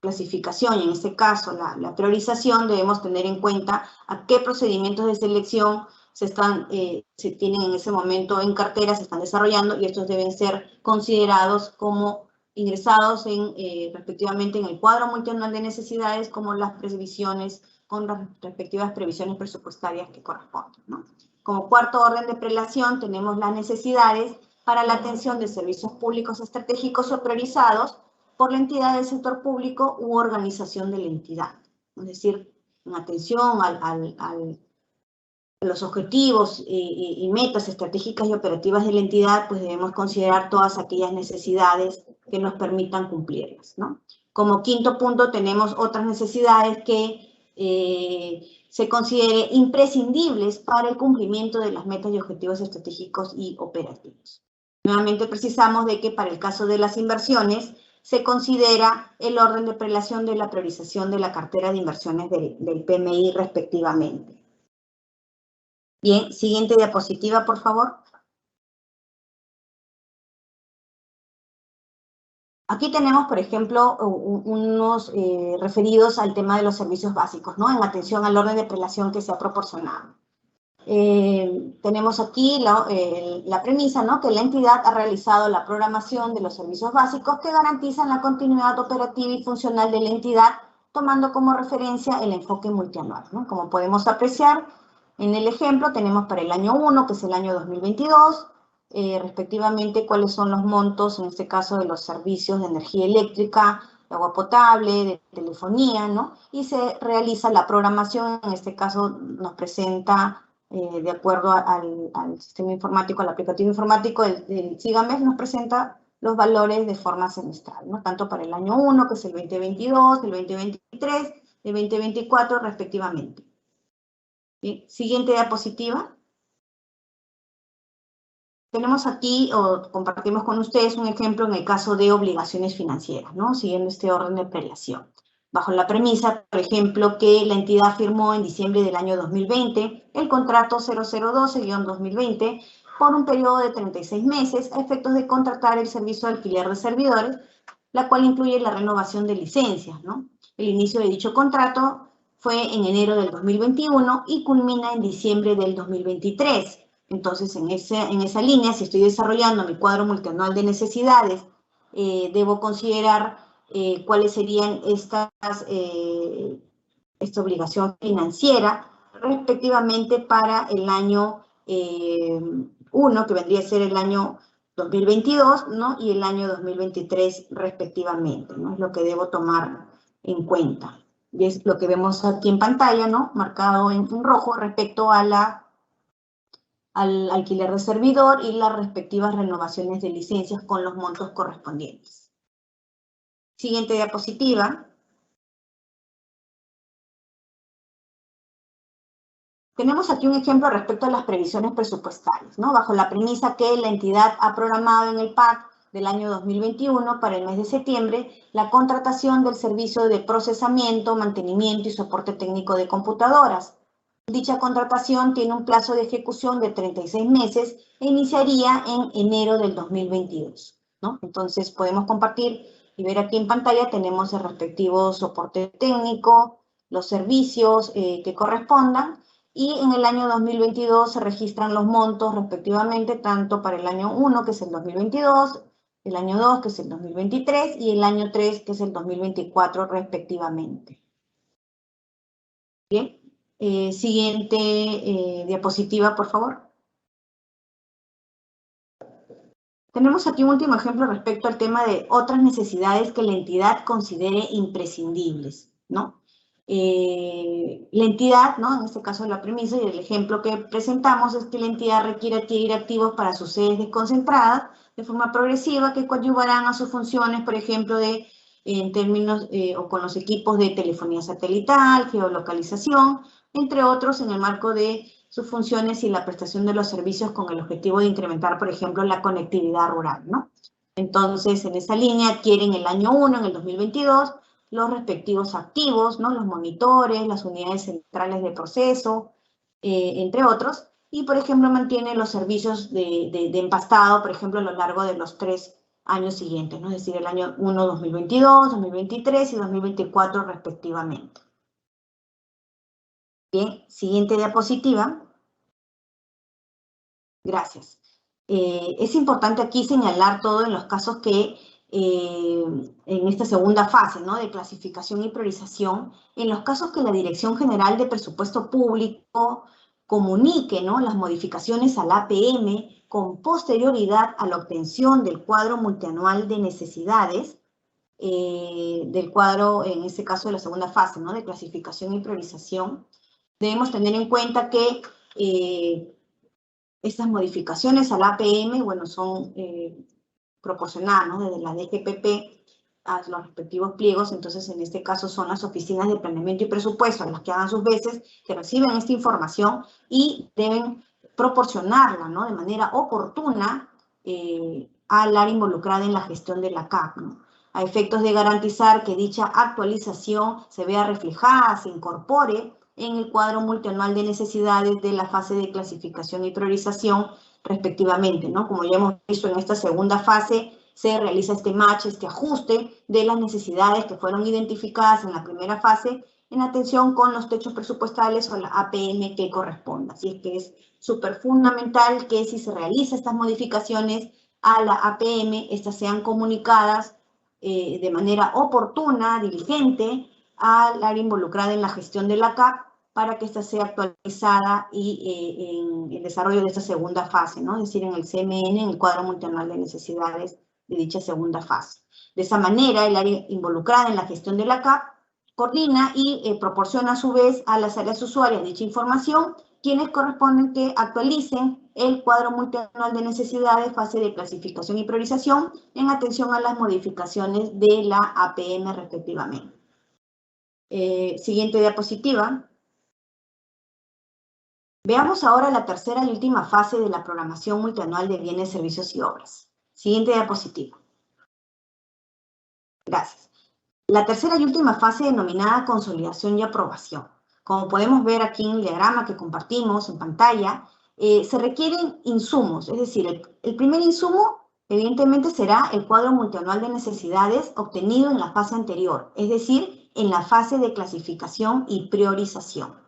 clasificación, y en este caso la priorización, debemos tener en cuenta a qué procedimientos de selección se tienen en ese momento en cartera, se están desarrollando, y estos deben ser considerados como ingresados respectivamente en el cuadro multianual de necesidades, como las previsiones, con las respectivas previsiones presupuestarias que corresponden, ¿no? Como cuarto orden de prelación tenemos las necesidades para la atención de servicios públicos estratégicos o priorizados por la entidad del sector público u organización de la entidad. Es decir, en atención a los objetivos y metas estratégicas y operativas de la entidad, pues debemos considerar todas aquellas necesidades que nos permitan cumplirlas, ¿no? Como quinto punto tenemos otras necesidades que se considere imprescindibles para el cumplimiento de las metas y objetivos estratégicos y operativos. Nuevamente precisamos de que para el caso de las inversiones se considera el orden de prelación de la priorización de la cartera de inversiones del PMI respectivamente. Bien, siguiente diapositiva, por favor. Aquí tenemos, por ejemplo, unos referidos al tema de los servicios básicos, ¿no? En atención al orden de prelación que se ha proporcionado. Tenemos aquí la premisa, ¿no? Que la entidad ha realizado la programación de los servicios básicos que garantizan la continuidad operativa y funcional de la entidad, tomando como referencia el enfoque multianual, ¿no? Como podemos apreciar, en el ejemplo tenemos para el año 1, que es el año 2022, respectivamente cuáles son los montos, en este caso de los servicios de energía eléctrica, de agua potable, de telefonía, ¿no? Y se realiza la programación, en este caso nos presenta, de acuerdo al sistema informático, al aplicativo informático del SIGAMES, nos presenta los valores de forma semestral, ¿no? Tanto para el año 1, que es el 2022, el 2023, el 2024, respectivamente. Bien, siguiente diapositiva. Tenemos aquí, o compartimos con ustedes, un ejemplo en el caso de obligaciones financieras, ¿no? Siguiendo este orden de prelación. Bajo la premisa, por ejemplo, que la entidad firmó en diciembre del año 2020 el contrato 0012-2020 por un periodo de 36 meses a efectos de contratar el servicio de alquiler de servidores, la cual incluye la renovación de licencias, ¿no? El inicio de dicho contrato fue en enero del 2021 y culmina en diciembre del 2023. Entonces, en esa línea, si estoy desarrollando mi cuadro multianual de necesidades, debo considerar cuáles serían esta obligación financiera, respectivamente para el año 1, que vendría a ser el año 2022, ¿no? Y el año 2023, respectivamente, ¿no? Es lo que debo tomar en cuenta. Y es lo que vemos aquí en pantalla, ¿no? Marcado en rojo respecto a al alquiler de servidor y las respectivas renovaciones de licencias con los montos correspondientes. Siguiente diapositiva. Tenemos aquí un ejemplo respecto a las previsiones presupuestarias, ¿no? Bajo la premisa que la entidad ha programado en el PAC del año 2021 para el mes de septiembre la contratación del servicio de procesamiento, mantenimiento y soporte técnico de computadoras. Dicha contratación tiene un plazo de ejecución de 36 meses e iniciaría en enero del 2022, ¿no? Entonces podemos compartir y ver aquí en pantalla, tenemos el respectivo soporte técnico, los servicios que correspondan, y en el año 2022 se registran los montos respectivamente, tanto para el año 1, que es el 2022, el año 2, que es el 2023, y el año 3, que es el 2024, respectivamente. Bien. Siguiente diapositiva, por favor. Tenemos aquí un último ejemplo respecto al tema de otras necesidades que la entidad considere imprescindibles, ¿no? La entidad, ¿no? En este caso la premisa y el ejemplo que presentamos es que la entidad requiere adquirir activos para sus sedes desconcentradas de forma progresiva que coadyuvarán a sus funciones, por ejemplo, en términos o con los equipos de telefonía satelital, geolocalización, entre otros, en el marco de sus funciones y la prestación de los servicios con el objetivo de incrementar, por ejemplo, la conectividad rural, ¿no? Entonces, en esa línea adquieren el año 1, en el 2022, los respectivos activos, ¿no? Los monitores, las unidades centrales de proceso, entre otros, y, por ejemplo, mantiene los servicios de empastado, por ejemplo, a lo largo de los 3 años siguientes, ¿no? Es decir, el año 1 2022, 2023 y 2024 respectivamente. Bien, siguiente diapositiva. Gracias. Es importante aquí señalar todo en los casos que en esta segunda fase, ¿no?, de clasificación y priorización, en los casos que la Dirección General de Presupuesto Público comunique, ¿no?, las modificaciones al APM con posterioridad a la obtención del cuadro multianual de necesidades, del cuadro, en este caso de la segunda fase, ¿no?, de clasificación y priorización. Debemos tener en cuenta que estas modificaciones al APM, bueno, son proporcionadas, ¿no?, desde la DGPP a los respectivos pliegos. Entonces, en este caso son las oficinas de planeamiento y presupuesto las que hagan sus veces, que reciben esta información y deben proporcionarla, ¿no?, de manera oportuna al área involucrada en la gestión de la CAP, ¿no?, a efectos de garantizar que dicha actualización se vea reflejada, se incorpore en el cuadro multianual de necesidades de la fase de clasificación y priorización respectivamente, ¿no? Como ya hemos visto en esta segunda fase, se realiza este match, este ajuste de las necesidades que fueron identificadas en la primera fase en atención con los techos presupuestales o la APM que corresponda. Así es que es súper fundamental que si se realizan estas modificaciones a la APM, estas sean comunicadas de manera oportuna, diligente, al área involucrada en la gestión de la CAP para que ésta sea actualizada y en el desarrollo de esta segunda fase, ¿no?, es decir, en el CMN, en el cuadro multianual de necesidades de dicha segunda fase. De esa manera, el área involucrada en la gestión de la CAP coordina y proporciona a su vez a las áreas usuarias dicha información, quienes corresponden que actualicen el cuadro multianual de necesidades, fase de clasificación y priorización, en atención a las modificaciones de la APM respectivamente. Siguiente diapositiva. Veamos ahora la tercera y última fase de la programación multianual de bienes, servicios y obras. Siguiente diapositiva. Gracias. La tercera y última fase denominada consolidación y aprobación. Como podemos ver aquí en el diagrama que compartimos en pantalla, se requieren insumos, es decir, el primer insumo evidentemente será el cuadro multianual de necesidades obtenido en la fase anterior, es decir, en la fase de clasificación y priorización.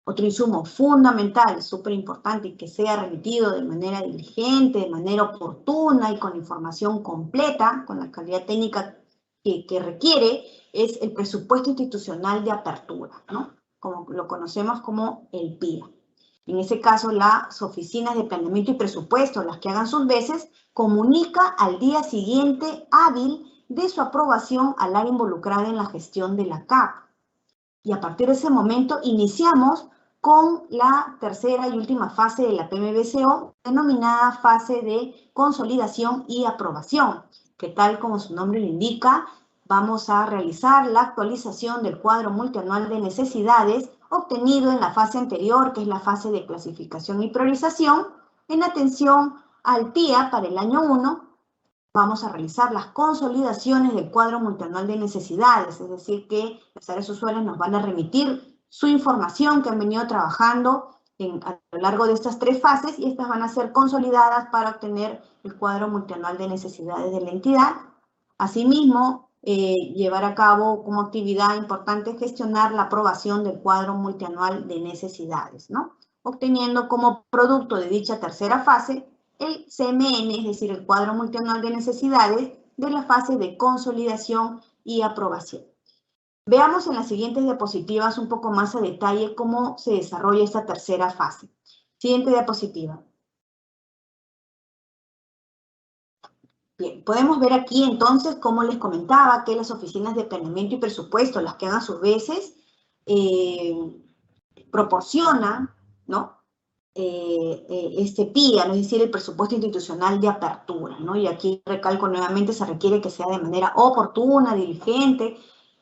Otro insumo fundamental, súper importante, y que sea remitido de manera diligente, de manera oportuna y con información completa, con la calidad técnica que requiere, es el presupuesto institucional de apertura, ¿no?, como lo conocemos como el PIA. En ese caso, las oficinas de planeamiento y presupuesto, las que hagan sus veces, comunica al día siguiente hábil de su aprobación al área involucrada en la gestión de la CAP. Y a partir de ese momento iniciamos con la tercera y última fase de la PMBCO, denominada fase de consolidación y aprobación, que tal como su nombre lo indica, vamos a realizar la actualización del cuadro multianual de necesidades obtenido en la fase anterior, que es la fase de clasificación y priorización, en atención al PIA para el año 1, vamos a realizar las consolidaciones del cuadro multianual de necesidades, es decir, que las áreas usuarias nos van a remitir su información que han venido trabajando a lo largo de estas tres fases y estas van a ser consolidadas para obtener el cuadro multianual de necesidades de la entidad. Asimismo, llevar a cabo como actividad importante gestionar la aprobación del cuadro multianual de necesidades, ¿no?, obteniendo como producto de dicha tercera fase el CMN, es decir, el cuadro multianual de necesidades de la fase de consolidación y aprobación. Veamos en las siguientes diapositivas un poco más a detalle cómo se desarrolla esta tercera fase. Siguiente diapositiva. Bien, podemos ver aquí entonces, como les comentaba, que las oficinas de planeamiento y presupuesto, las que hagan sus veces, proporcionan, ¿no?, este PIA, ¿no?, es decir, el presupuesto institucional de apertura, ¿no? Y aquí recalco nuevamente, se requiere que sea de manera oportuna, diligente,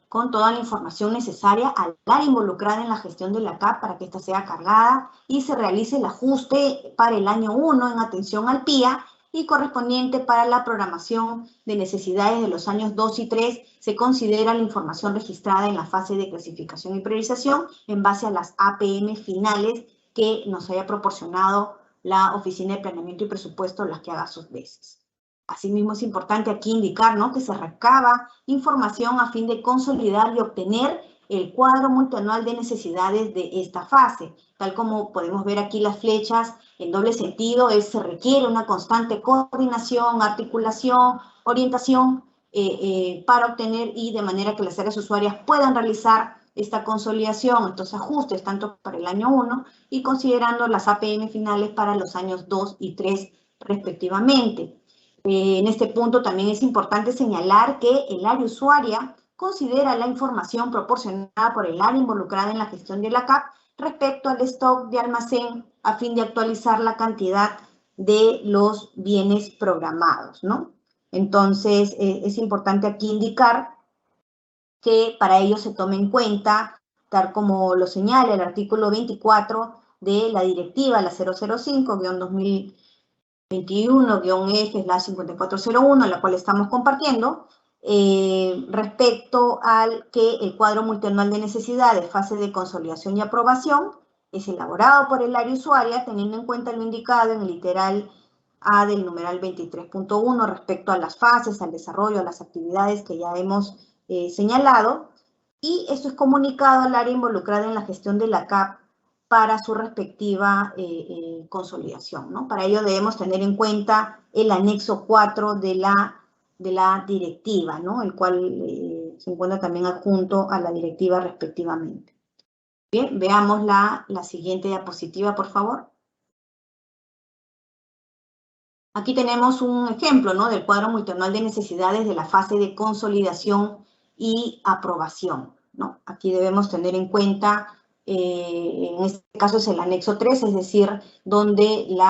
con toda la información necesaria al área involucrada en la gestión de la CAP para que ésta sea cargada y se realice el ajuste para el año 1 en atención al PIA y correspondiente para la programación de necesidades de los años 2 y 3 se considera la información registrada en la fase de clasificación y priorización en base a las APM finales que nos haya proporcionado la Oficina de Planeamiento y Presupuesto, las que haga sus veces. Asimismo, es importante aquí indicar, ¿no?, que se recaba información a fin de consolidar y obtener el cuadro multianual de necesidades de esta fase. Tal como podemos ver aquí las flechas en doble sentido, se requiere una constante coordinación, articulación, orientación para obtener y de manera que las áreas usuarias puedan realizar esta consolidación, estos ajustes, tanto para el año 1 y considerando las APM finales para los años 2 y 3 respectivamente. En este punto también es importante señalar que el área usuaria considera la información proporcionada por el área involucrada en la gestión de la CAP respecto al stock de almacén a fin de actualizar la cantidad de los bienes programados, ¿no? Entonces, es importante aquí indicar que para ello se tome en cuenta, tal como lo señala el artículo 24 de la directiva, la 005-2021-F/5401, la cual estamos compartiendo, respecto al que el cuadro multianual de necesidades, fase de consolidación y aprobación, es elaborado por el área usuaria, teniendo en cuenta lo indicado en el literal A del numeral 23.1 respecto a las fases, al desarrollo, a las actividades que ya hemos señalado, y esto es comunicado al área involucrada en la gestión de la CAP para su respectiva consolidación, ¿no? Para ello debemos tener en cuenta el anexo 4 de la directiva, ¿no?, el cual se encuentra también adjunto a la directiva respectivamente. Bien, veamos la siguiente diapositiva, por favor. Aquí tenemos un ejemplo, ¿no?, del cuadro multianual de necesidades de la fase de consolidación y aprobación, ¿no? Aquí debemos tener en cuenta, en este caso es el anexo 3, es decir, donde el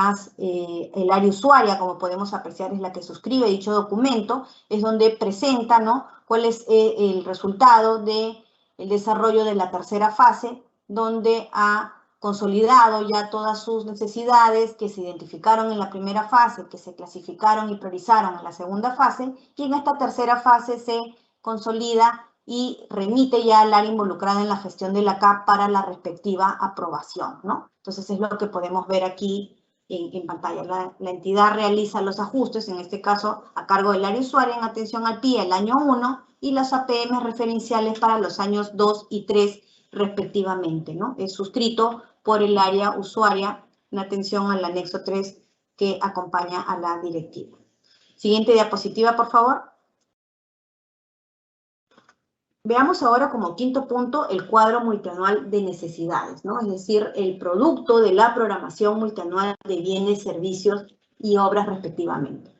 área usuaria, como podemos apreciar, es la que suscribe dicho documento, es donde presenta, ¿no?, cuál es el resultado del desarrollo de la tercera fase, donde ha consolidado ya todas sus necesidades que se identificaron en la primera fase, que se clasificaron y priorizaron en la segunda fase, y en esta tercera fase se consolida y remite ya al área involucrada en la gestión de la CAP para la respectiva aprobación, ¿no? Entonces es lo que podemos ver aquí en pantalla. La entidad realiza los ajustes, en este caso a cargo del área usuaria en atención al PIA el año 1 y los APM referenciales para los años 2 y 3 respectivamente, ¿no? Es suscrito por el área usuaria en atención al anexo 3 que acompaña a la directiva. Siguiente diapositiva, por favor. Veamos ahora como quinto punto el cuadro multianual de necesidades, ¿no? Es decir, el producto de la programación multianual de bienes, servicios y obras respectivamente.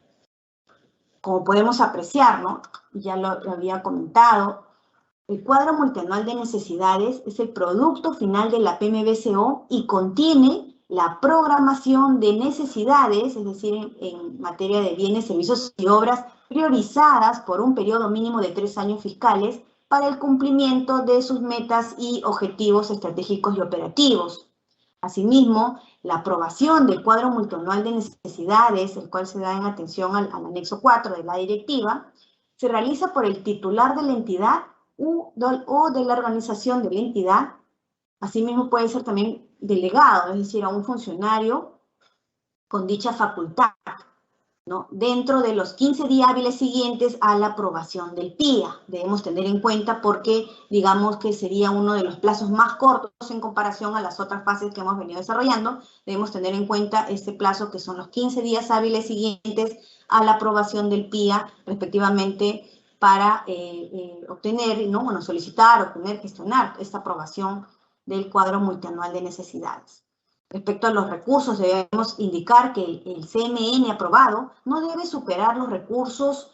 Como podemos apreciar, ¿no?, ya lo había comentado, el cuadro multianual de necesidades es el producto final de la PMBCO y contiene la programación de necesidades, es decir, en materia de bienes, servicios y obras priorizadas por un periodo mínimo de 3 años fiscales para el cumplimiento de sus metas y objetivos estratégicos y operativos. Asimismo, la aprobación del cuadro multianual de necesidades, el cual se da en atención al anexo 4 de la directiva, se realiza por el titular de la entidad o de la organización de la entidad. Asimismo puede ser también delegado, es decir, a un funcionario con dicha facultad, ¿no?, dentro de los 15 días hábiles siguientes a la aprobación del PIA. Debemos tener en cuenta porque, digamos que sería uno de los plazos más cortos en comparación a las otras fases que hemos venido desarrollando. Debemos tener en cuenta este plazo, que son los 15 días hábiles siguientes a la aprobación del PIA, respectivamente, para obtener, ¿no?, bueno, solicitar, obtener, gestionar esta aprobación del cuadro multianual de necesidades. Respecto a los recursos, debemos indicar que el CMN aprobado no debe superar los recursos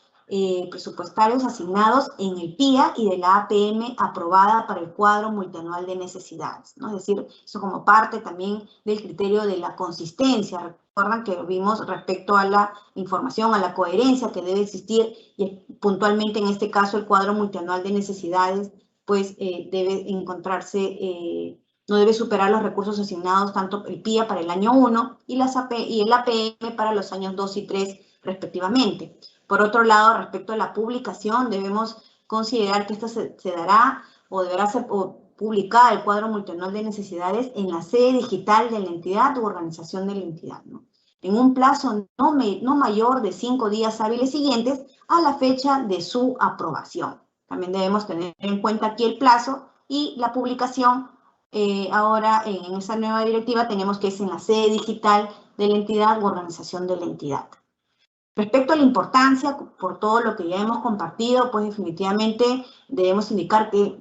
presupuestarios asignados en el PIA y de la APM aprobada para el cuadro multianual de necesidades, ¿no? Es decir, eso como parte también del criterio de la consistencia. Recuerdan que vimos respecto a la información, a la coherencia que debe existir, y puntualmente en este caso el cuadro multianual de necesidades, pues debe encontrarse... no debe superar los recursos asignados tanto el PIA para el año 1 y el APM para los años 2 y 3 respectivamente. Por otro lado, respecto a la publicación, debemos considerar que esta se dará o deberá ser publicada el cuadro multianual de necesidades en la sede digital de la entidad u organización de la entidad, ¿no? en un plazo no mayor de 5 días hábiles siguientes a la fecha de su aprobación. También debemos tener en cuenta aquí el plazo y la publicación. Ahora en esa nueva directiva tenemos que es en la sede digital de la entidad u organización de la entidad. Respecto a la importancia, por todo lo que ya hemos compartido, pues definitivamente debemos indicar que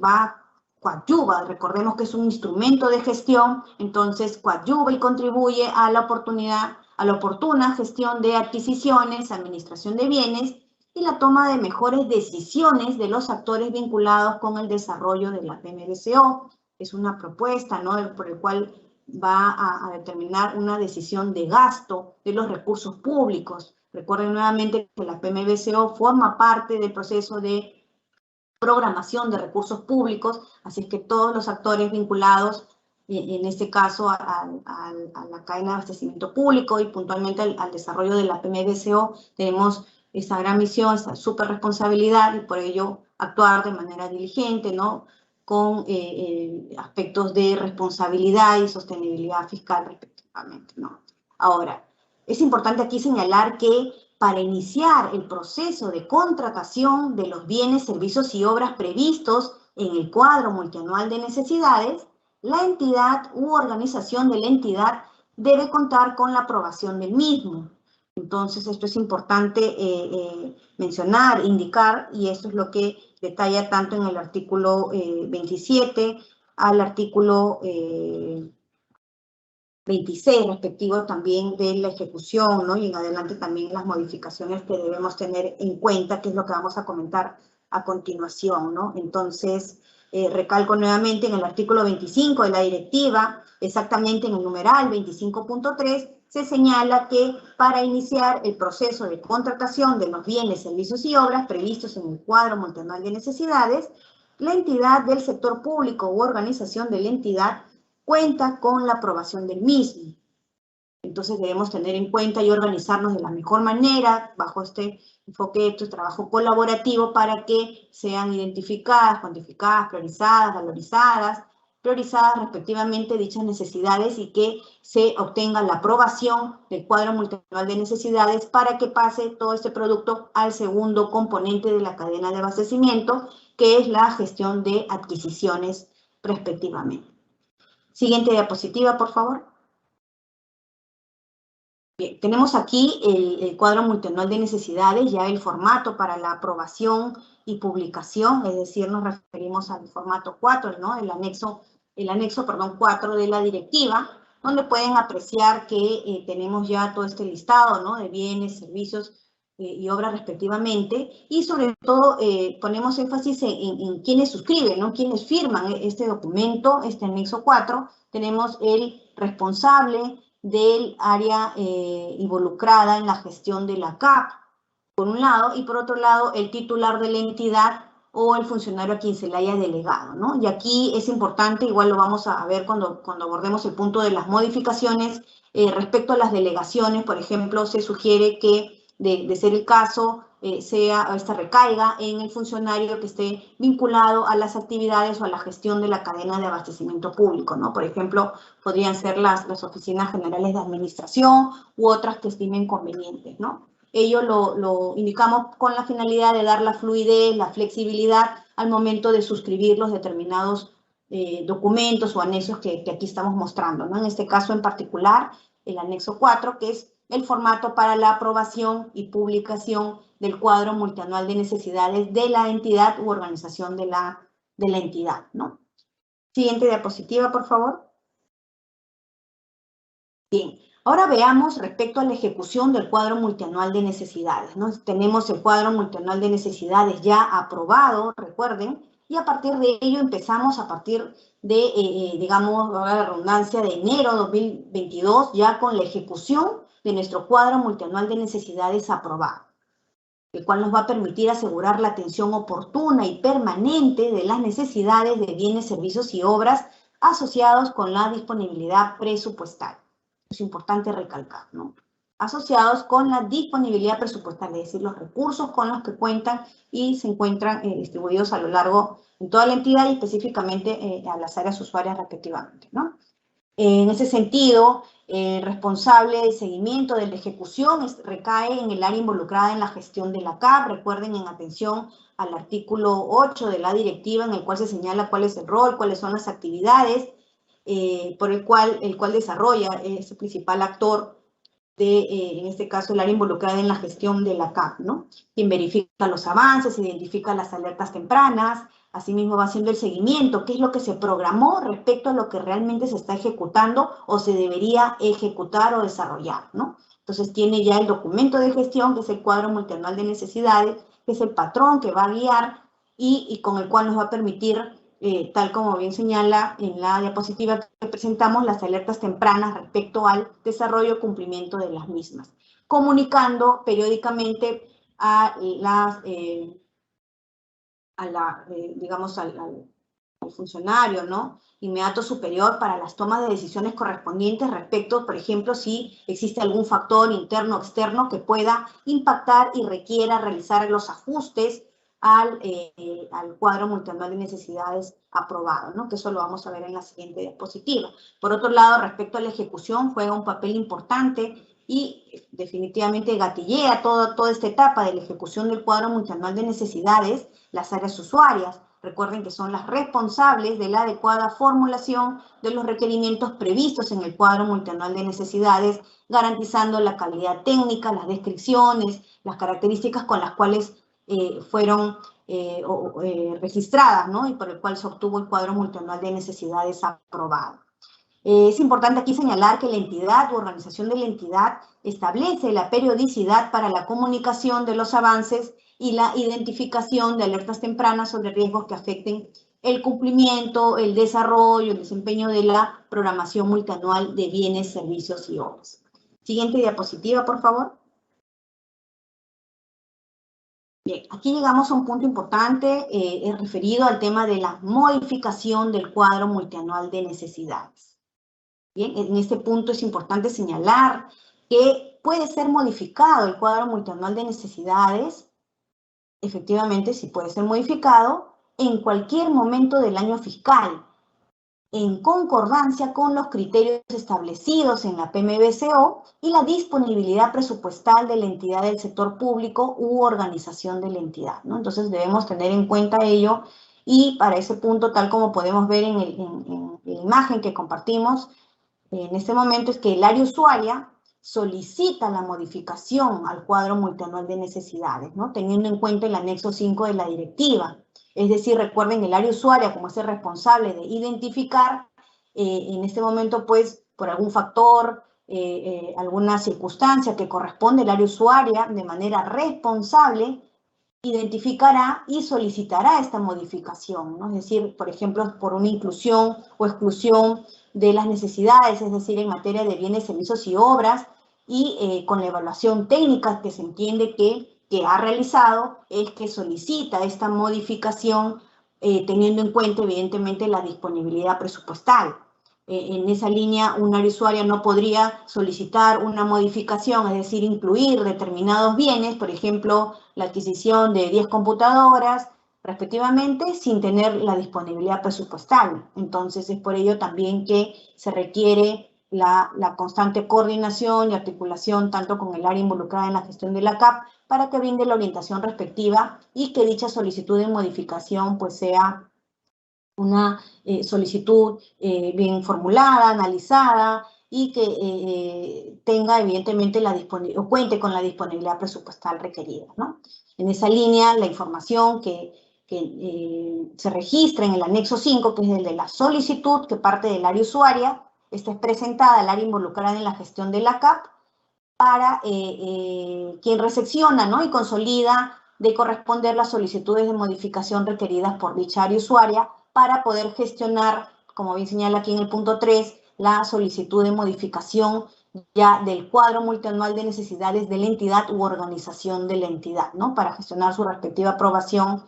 coadyuva, recordemos que es un instrumento de gestión, entonces coadyuva y contribuye a la oportuna gestión de adquisiciones, administración de bienes y la toma de mejores decisiones de los actores vinculados con el desarrollo de la PMBCO. Es una propuesta, ¿no?, por el cual va a determinar una decisión de gasto de los recursos públicos. Recuerden nuevamente que la PMBCO forma parte del proceso de programación de recursos públicos, así es que todos los actores vinculados, en este caso a la cadena de abastecimiento público y puntualmente al desarrollo de la PMBCO, tenemos esta gran misión, esta súper responsabilidad y por ello actuar de manera diligente, ¿no?, con aspectos de responsabilidad y sostenibilidad fiscal respectivamente, ¿no? Ahora, es importante aquí señalar que para iniciar el proceso de contratación de los bienes, servicios y obras previstos en el cuadro multianual de necesidades, la entidad u organización de la entidad debe contar con la aprobación del mismo. Entonces, esto es importante mencionar, indicar, y esto es lo que detalla tanto en el artículo 27 al artículo 26, respectivo también de la ejecución, ¿no? Y en adelante también las modificaciones que debemos tener en cuenta, que es lo que vamos a comentar a continuación, ¿no? Entonces, recalco nuevamente en el artículo 25 de la directiva, exactamente en el numeral 25.3, se señala que para iniciar el proceso de contratación de los bienes, servicios y obras previstos en el cuadro multianual de necesidades, la entidad del sector público u organización de la entidad cuenta con la aprobación del mismo. Entonces debemos tener en cuenta y organizarnos de la mejor manera bajo este enfoque de trabajo colaborativo para que sean identificadas, cuantificadas, priorizadas respectivamente dichas necesidades y que se obtenga la aprobación del cuadro multianual de necesidades para que pase todo este producto al segundo componente de la cadena de abastecimiento, que es la gestión de adquisiciones respectivamente. Siguiente diapositiva, por favor. Bien, tenemos aquí el cuadro multianual de necesidades, ya el formato para la aprobación y publicación, es decir, nos referimos al formato 4, ¿no? El anexo 4 de la directiva, donde pueden apreciar que tenemos ya todo este listado, ¿no?, de bienes, servicios y obras respectivamente, y sobre todo ponemos énfasis en quienes suscriben, ¿no?, quienes firman este documento, este anexo 4. Tenemos el responsable del área involucrada en la gestión de la CAP, por un lado, y por otro lado, el titular de la entidad o el funcionario a quien se le haya delegado, ¿no? Y aquí es importante, igual lo vamos a ver cuando abordemos el punto de las modificaciones, respecto a las delegaciones, por ejemplo, se sugiere que, de ser el caso, recaiga en el funcionario que esté vinculado a las actividades o a la gestión de la cadena de abastecimiento público, ¿no? Por ejemplo, podrían ser las oficinas generales de administración u otras que estimen convenientes, ¿no? Ello lo indicamos con la finalidad de dar la fluidez, la flexibilidad al momento de suscribir los determinados documentos o anexos que aquí estamos mostrando, ¿no? En este caso en particular, el anexo 4, que es el formato para la aprobación y publicación del cuadro multianual de necesidades de la entidad u organización de la entidad, ¿no? Siguiente diapositiva, por favor. Bien, ahora veamos respecto a la ejecución del cuadro multianual de necesidades, ¿no? Tenemos el cuadro multianual de necesidades ya aprobado, recuerden, y a partir de ello empezamos a partir de, digamos, la redundancia, de enero de 2022, ya con la ejecución de nuestro cuadro multianual de necesidades aprobado, el cual nos va a permitir asegurar la atención oportuna y permanente de las necesidades de bienes, servicios y obras asociados con la disponibilidad presupuestaria. Es importante recalcar, ¿no? Asociados con la disponibilidad presupuestaria, es decir, los recursos con los que cuentan y se encuentran distribuidos a lo largo de toda la entidad y específicamente a las áreas usuarias respectivamente, ¿no? En ese sentido, responsable de seguimiento de la ejecución recae en el área involucrada en la gestión de la CAP. Recuerden, en atención al artículo 8 de la directiva, en el cual se señala cuál es el rol, cuáles son las actividades por el cual desarrolla ese principal actor de, en este caso, el área involucrada en la gestión de la CAP, ¿no? Quien verifica los avances, identifica las alertas tempranas, asimismo va haciendo el seguimiento, qué es lo que se programó respecto a lo que realmente se está ejecutando o se debería ejecutar o desarrollar, ¿no? Entonces tiene ya el documento de gestión, que es el cuadro multianual de necesidades, que es el patrón que va a guiar y con el cual nos va a permitir, tal como bien señala en la diapositiva que presentamos, las alertas tempranas respecto al desarrollo y cumplimiento de las mismas, comunicando periódicamente a las... digamos, al funcionario, ¿no?, inmediato superior para las tomas de decisiones correspondientes respecto, por ejemplo, si existe algún factor interno o externo que pueda impactar y requiera realizar los ajustes al cuadro multianual de necesidades aprobado, ¿no?, que eso lo vamos a ver en la siguiente diapositiva. Por otro lado, respecto a la ejecución, juega un papel importante y definitivamente gatillea toda esta etapa de la ejecución del cuadro multianual de necesidades, las áreas usuarias. Recuerden que son las responsables de la adecuada formulación de los requerimientos previstos en el cuadro multianual de necesidades, garantizando la calidad técnica, las descripciones, las características con las cuales fueron registradas, ¿no?, y por el cual se obtuvo el cuadro multianual de necesidades aprobado. Es importante aquí señalar que la entidad u organización de la entidad establece la periodicidad para la comunicación de los avances y la identificación de alertas tempranas sobre riesgos que afecten el cumplimiento, el desarrollo, el desempeño de la programación multianual de bienes, servicios y obras. Siguiente diapositiva, por favor. Bien, aquí llegamos a un punto importante, es referido al tema de la modificación del cuadro multianual de necesidades. Bien, en este punto es importante señalar que puede ser modificado el cuadro multianual de necesidades. Efectivamente, sí puede ser modificado en cualquier momento del año fiscal, en concordancia con los criterios establecidos en la PMBCO y la disponibilidad presupuestal de la entidad del sector público u organización de la entidad, ¿no? Entonces debemos tener en cuenta ello, y para ese punto, tal como podemos ver en la imagen que compartimos en este momento, es que el área usuaria solicita la modificación al cuadro multianual de necesidades, ¿no?, teniendo en cuenta el anexo 5 de la directiva. Es decir, recuerden, el área usuaria, como es el responsable de identificar, en este momento, pues, por algún factor, alguna circunstancia que corresponde al área usuaria, de manera responsable, identificará y solicitará esta modificación, ¿no? Es decir, por ejemplo, por una inclusión o exclusión de las necesidades, es decir, en materia de bienes, servicios y obras, y con la evaluación técnica que se entiende que ha realizado, es que solicita esta modificación teniendo en cuenta, evidentemente, la disponibilidad presupuestal. En esa línea, un área usuaria no podría solicitar una modificación, es decir, incluir determinados bienes, por ejemplo, la adquisición de 10 computadoras, respectivamente, sin tener la disponibilidad presupuestal. Entonces, es por ello también que se requiere la constante coordinación y articulación tanto con el área involucrada en la gestión de la CAP para que brinde la orientación respectiva y que dicha solicitud de modificación pues sea una solicitud bien formulada, analizada y que tenga evidentemente o cuente con la disponibilidad presupuestal requerida, ¿no? En esa línea, la información que se registra en el anexo 5, que es el de la solicitud que parte del área usuaria, esta es presentada al área involucrada en la gestión de la CAP para quien recepciona, ¿no?, y consolida de corresponder las solicitudes de modificación requeridas por dicha área usuaria para poder gestionar, como bien señala aquí en el punto 3, la solicitud de modificación ya del cuadro multianual de necesidades de la entidad u organización de la entidad, ¿no?, para gestionar su respectiva aprobación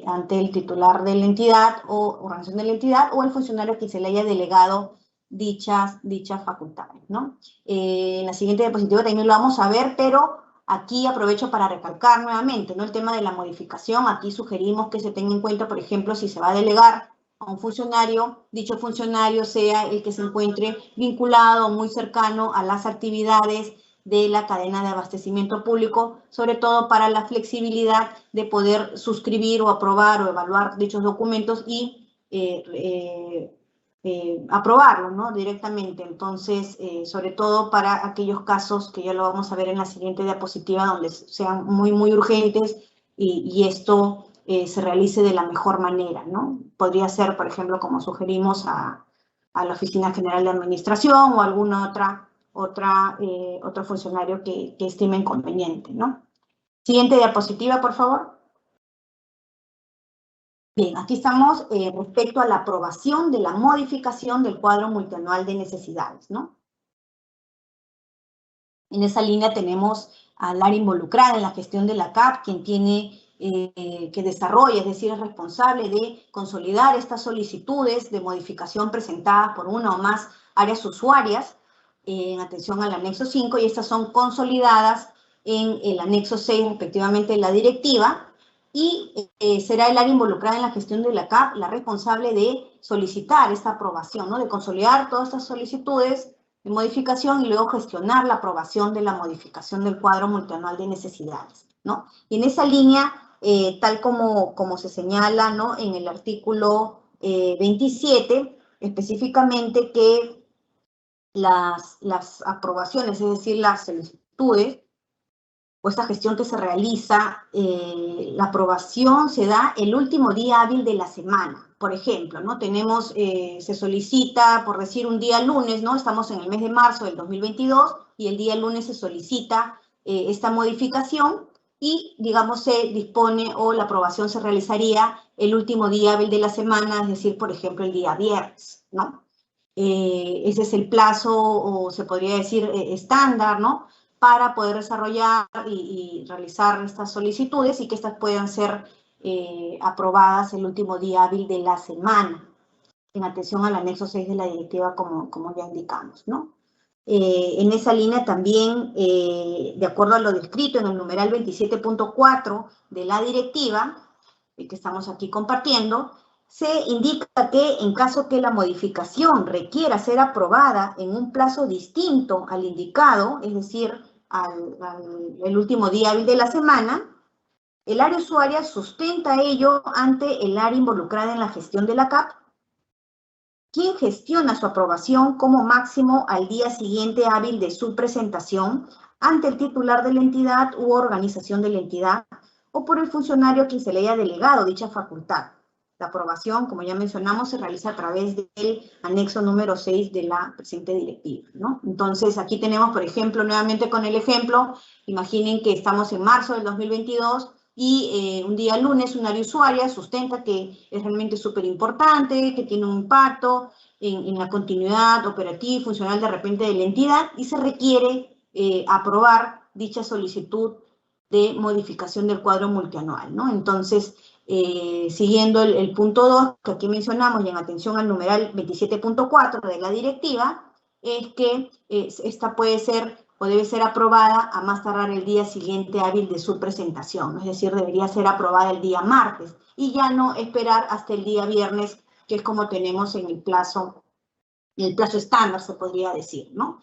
ante el titular de la entidad o organización de la entidad o el funcionario que se le haya delegado dichas facultades, ¿no? En la siguiente diapositiva también lo vamos a ver, pero aquí aprovecho para recalcar nuevamente, ¿no?, el tema de la modificación. Aquí sugerimos que se tenga en cuenta, por ejemplo, si se va a delegar a un funcionario, dicho funcionario sea el que se encuentre vinculado o muy cercano a las actividades de la cadena de abastecimiento público, sobre todo para la flexibilidad de poder suscribir o aprobar o evaluar dichos documentos y aprobarlo, ¿no? Directamente. Entonces, sobre todo para aquellos casos que ya lo vamos a ver en la siguiente diapositiva, donde sean muy, muy urgentes y esto se realice de la mejor manera, ¿no? Podría ser, por ejemplo, como sugerimos a la Oficina General de Administración o alguna otro funcionario que estimen conveniente, ¿no? Siguiente diapositiva, por favor. Bien, aquí estamos respecto a la aprobación de la modificación del cuadro multianual de necesidades, ¿no? En esa línea tenemos al área involucrada en la gestión de la CAP, quien tiene que desarrolla, es decir, es responsable de consolidar estas solicitudes de modificación presentadas por una o más áreas usuarias en atención al anexo 5, y estas son consolidadas en el anexo 6, respectivamente, de la directiva, y será el área involucrada en la gestión de la CAP la responsable de solicitar esta aprobación, ¿no? De consolidar todas estas solicitudes de modificación y luego gestionar la aprobación de la modificación del cuadro multianual de necesidades, ¿no? Y en esa línea, tal como se señala, ¿no? En el artículo 27, específicamente que las aprobaciones, es decir, las solicitudes, o esta gestión que se realiza, la aprobación se da el último día hábil de la semana. Por ejemplo, ¿no? Tenemos, se solicita, por decir, un día lunes, ¿no? Estamos en el mes de marzo del 2022 y el día lunes se solicita esta modificación y, digamos, se dispone o la aprobación se realizaría el último día hábil de la semana, es decir, por ejemplo, el día viernes, ¿no? Ese es el plazo, o se podría decir estándar, ¿no? Para poder desarrollar y realizar estas solicitudes y que estas puedan ser aprobadas el último día hábil de la semana, en atención al anexo 6 de la directiva, como ya indicamos, ¿no? En esa línea también, de acuerdo a lo descrito en el numeral 27.4 de la directiva, que estamos aquí compartiendo, se indica que en caso que la modificación requiera ser aprobada en un plazo distinto al indicado, es decir, el último día hábil de la semana, el área usuaria sustenta ello ante el área involucrada en la gestión de la CAP, quien gestiona su aprobación como máximo al día siguiente hábil de su presentación ante el titular de la entidad u organización de la entidad o por el funcionario a quien se le haya delegado dicha facultad. La aprobación, como ya mencionamos, se realiza a través del anexo número 6 de la presente directiva, ¿no? Entonces, aquí tenemos, por ejemplo, nuevamente con el ejemplo, imaginen que estamos en marzo del 2022 y un día lunes una área usuaria sustenta que es realmente súper importante, que tiene un impacto en la continuidad operativa y funcional de repente de la entidad y se requiere aprobar dicha solicitud de modificación del cuadro multianual, ¿no? Entonces, siguiendo el punto 2 que aquí mencionamos y en atención al numeral 27.4 de la directiva, es que esta puede ser o debe ser aprobada a más tardar el día siguiente hábil de su presentación, es decir, debería ser aprobada el día martes y ya no esperar hasta el día viernes, que es como tenemos en el plazo estándar, se podría decir, ¿no?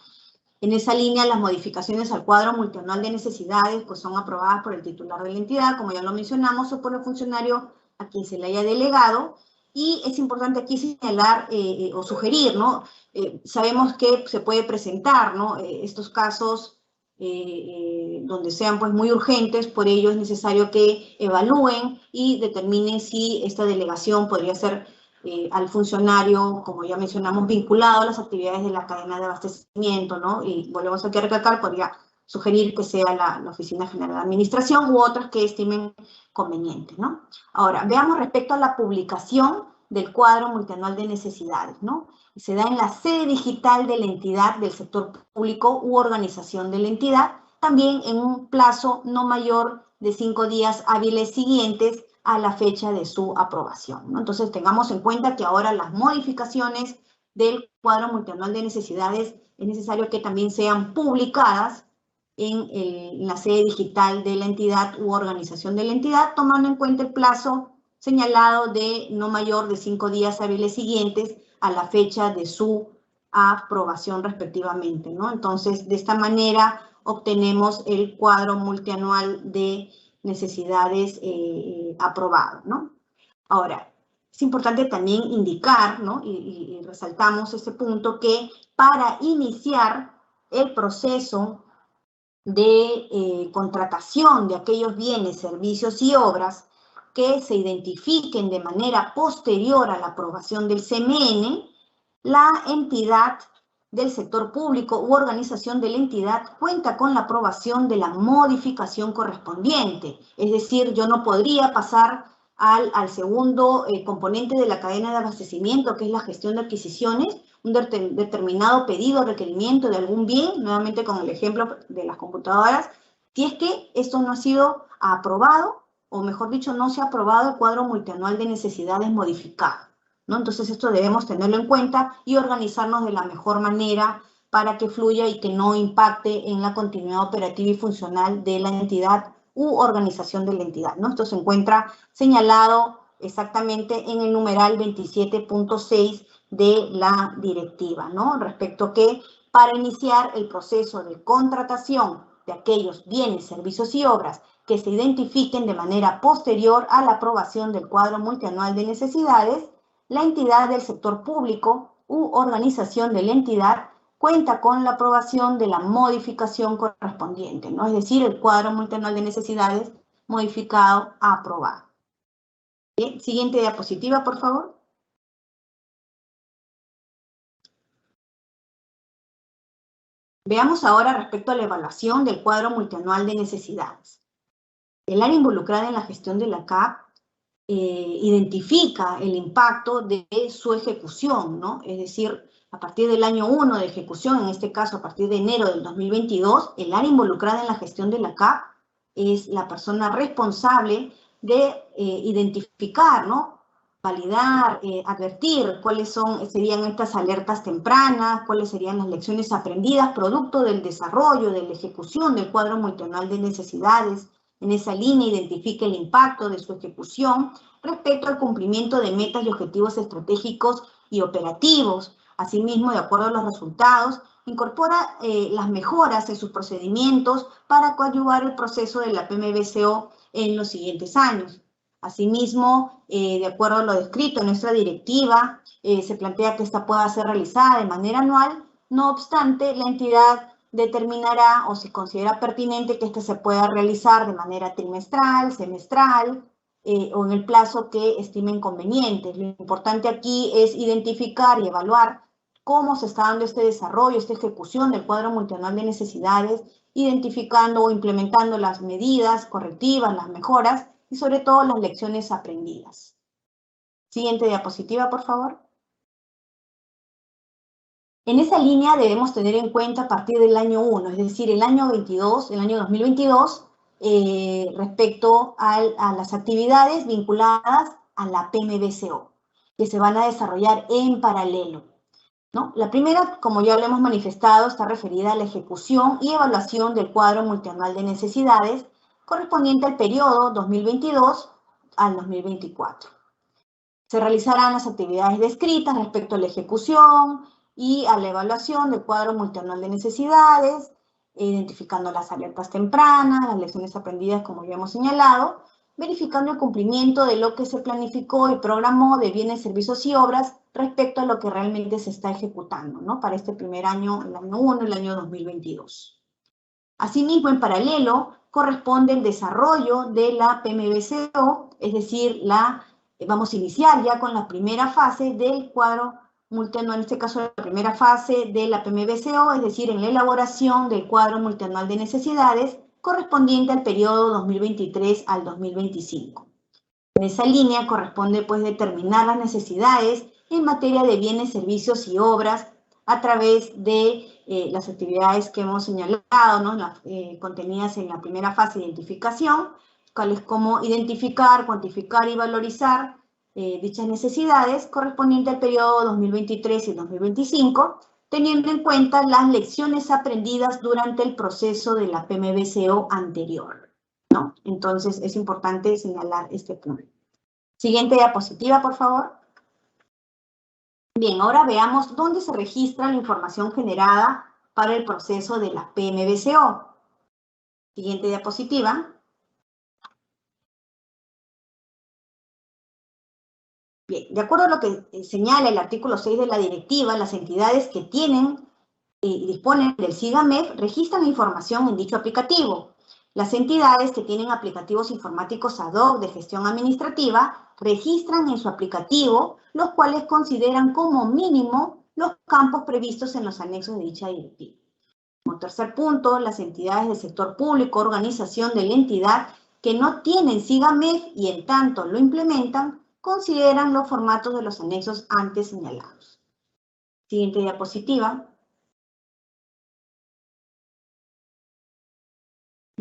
En esa línea, las modificaciones al cuadro multianual de necesidades pues son aprobadas por el titular de la entidad, como ya lo mencionamos, o por el funcionario a quien se le haya delegado. Y es importante aquí señalar o sugerir, ¿no? Sabemos que se puede presentar, ¿no? Estos casos donde sean pues muy urgentes, por ello es necesario que evalúen y determinen si esta delegación podría ser al funcionario, como ya mencionamos, vinculado a las actividades de la cadena de abastecimiento, ¿no? Y volvemos aquí a recalcar, podría sugerir que sea la Oficina General de Administración u otras que estimen conveniente, ¿no? Ahora, veamos respecto a la publicación del cuadro multianual de necesidades, ¿no? Se da en la sede digital de la entidad del sector público u organización de la entidad, también en un plazo no mayor de 5 días hábiles siguientes a la fecha de su aprobación, ¿no? Entonces, tengamos en cuenta que ahora las modificaciones del cuadro multianual de necesidades es necesario que también sean publicadas en la sede digital de la entidad u organización de la entidad, tomando en cuenta el plazo señalado de no mayor de 5 días hábiles siguientes a la fecha de su aprobación respectivamente, ¿no? Entonces, de esta manera obtenemos el cuadro multianual de necesidades aprobado, ¿no? Ahora, es importante también indicar, ¿no? Y resaltamos este punto, que para iniciar el proceso de contratación de aquellos bienes, servicios y obras que se identifiquen de manera posterior a la aprobación del CMN, la entidad del sector público u organización de la entidad cuenta con la aprobación de la modificación correspondiente. Es decir, yo no podría pasar al segundo componente de la cadena de abastecimiento, que es la gestión de adquisiciones, un determinado pedido o requerimiento de algún bien, nuevamente con el ejemplo de las computadoras, si es que esto no ha sido aprobado, o mejor dicho, no se ha aprobado el cuadro multianual de necesidades modificado, ¿no? Entonces esto debemos tenerlo en cuenta y organizarnos de la mejor manera para que fluya y que no impacte en la continuidad operativa y funcional de la entidad u organización de la entidad, ¿no? Esto se encuentra señalado exactamente en el numeral 27.6 de la directiva, ¿no? Respecto a que para iniciar el proceso de contratación de aquellos bienes, servicios y obras que se identifiquen de manera posterior a la aprobación del cuadro multianual de necesidades, la entidad del sector público u organización de la entidad cuenta con la aprobación de la modificación correspondiente, ¿no? Es decir, el cuadro multianual de necesidades modificado a aprobado. Bien, siguiente diapositiva, por favor. Veamos ahora respecto a la evaluación del cuadro multianual de necesidades. El área involucrada en la gestión de la CAP identifica el impacto de su ejecución, ¿no? Es decir, a partir del año 1 de ejecución, en este caso a partir de enero del 2022, el área involucrada en la gestión de la CAP es la persona responsable de identificar, ¿no? Validar, advertir cuáles serían estas alertas tempranas, cuáles serían las lecciones aprendidas producto del desarrollo, de la ejecución del cuadro multianual de necesidades. En esa línea identifica el impacto de su ejecución respecto al cumplimiento de metas y objetivos estratégicos y operativos. Asimismo, de acuerdo a los resultados, incorpora las mejoras en sus procedimientos para coadyuvar el proceso de la PMBCO en los siguientes años. Asimismo, de acuerdo a lo descrito en nuestra directiva, se plantea que esta pueda ser realizada de manera anual. No obstante, la entidad determinará o si considera pertinente que esta se pueda realizar de manera trimestral, semestral o en el plazo que estimen conveniente. Lo importante aquí es identificar y evaluar cómo se está dando este desarrollo, esta ejecución del cuadro multianual de necesidades, identificando o implementando las medidas correctivas, las mejoras y sobre todo las lecciones aprendidas. Siguiente diapositiva, por favor. En esa línea debemos tener en cuenta a partir del año 1, es decir, el año 2022, respecto a las actividades vinculadas a la PMBCO, que se van a desarrollar en paralelo, ¿no? La primera, como ya lo hemos manifestado, está referida a la ejecución y evaluación del cuadro multianual de necesidades correspondiente al periodo 2022 al 2024. Se realizarán las actividades descritas respecto a la ejecución y a la evaluación del cuadro multianual de necesidades, identificando las alertas tempranas, las lecciones aprendidas, como ya hemos señalado, verificando el cumplimiento de lo que se planificó y programó de bienes, servicios y obras respecto a lo que realmente se está ejecutando, ¿no? Para este primer año, el año 1, el año 2022. Asimismo, en paralelo, corresponde el desarrollo de la PMBCO, es decir, vamos a iniciar ya con la primera fase del cuadro multianual, en este caso la primera fase de la PMBCO, es decir, en la elaboración del cuadro multianual de necesidades correspondiente al periodo 2023 al 2025. En esa línea corresponde pues determinar las necesidades en materia de bienes, servicios y obras a través de las actividades que hemos señalado, ¿no? Contenidas en la primera fase de identificación, tales como identificar, cuantificar y valorizar dichas necesidades correspondientes al periodo 2023 y 2025, teniendo en cuenta las lecciones aprendidas durante el proceso de la PMBCO anterior, ¿no? Entonces, es importante señalar este punto. Siguiente diapositiva, por favor. Bien, ahora veamos dónde se registra la información generada para el proceso de la PMBCO. Siguiente diapositiva. Bien, de acuerdo a lo que señala el artículo 6 de la directiva, las entidades que tienen y disponen del SIGAMEF registran información en dicho aplicativo. Las entidades que tienen aplicativos informáticos ad hoc de gestión administrativa registran en su aplicativo, los cuales consideran como mínimo los campos previstos en los anexos de dicha directiva. Como tercer punto, las entidades del sector público, organización de la entidad que no tienen SIGAMEF y en tanto lo implementan, consideran los formatos de los anexos antes señalados. Siguiente diapositiva.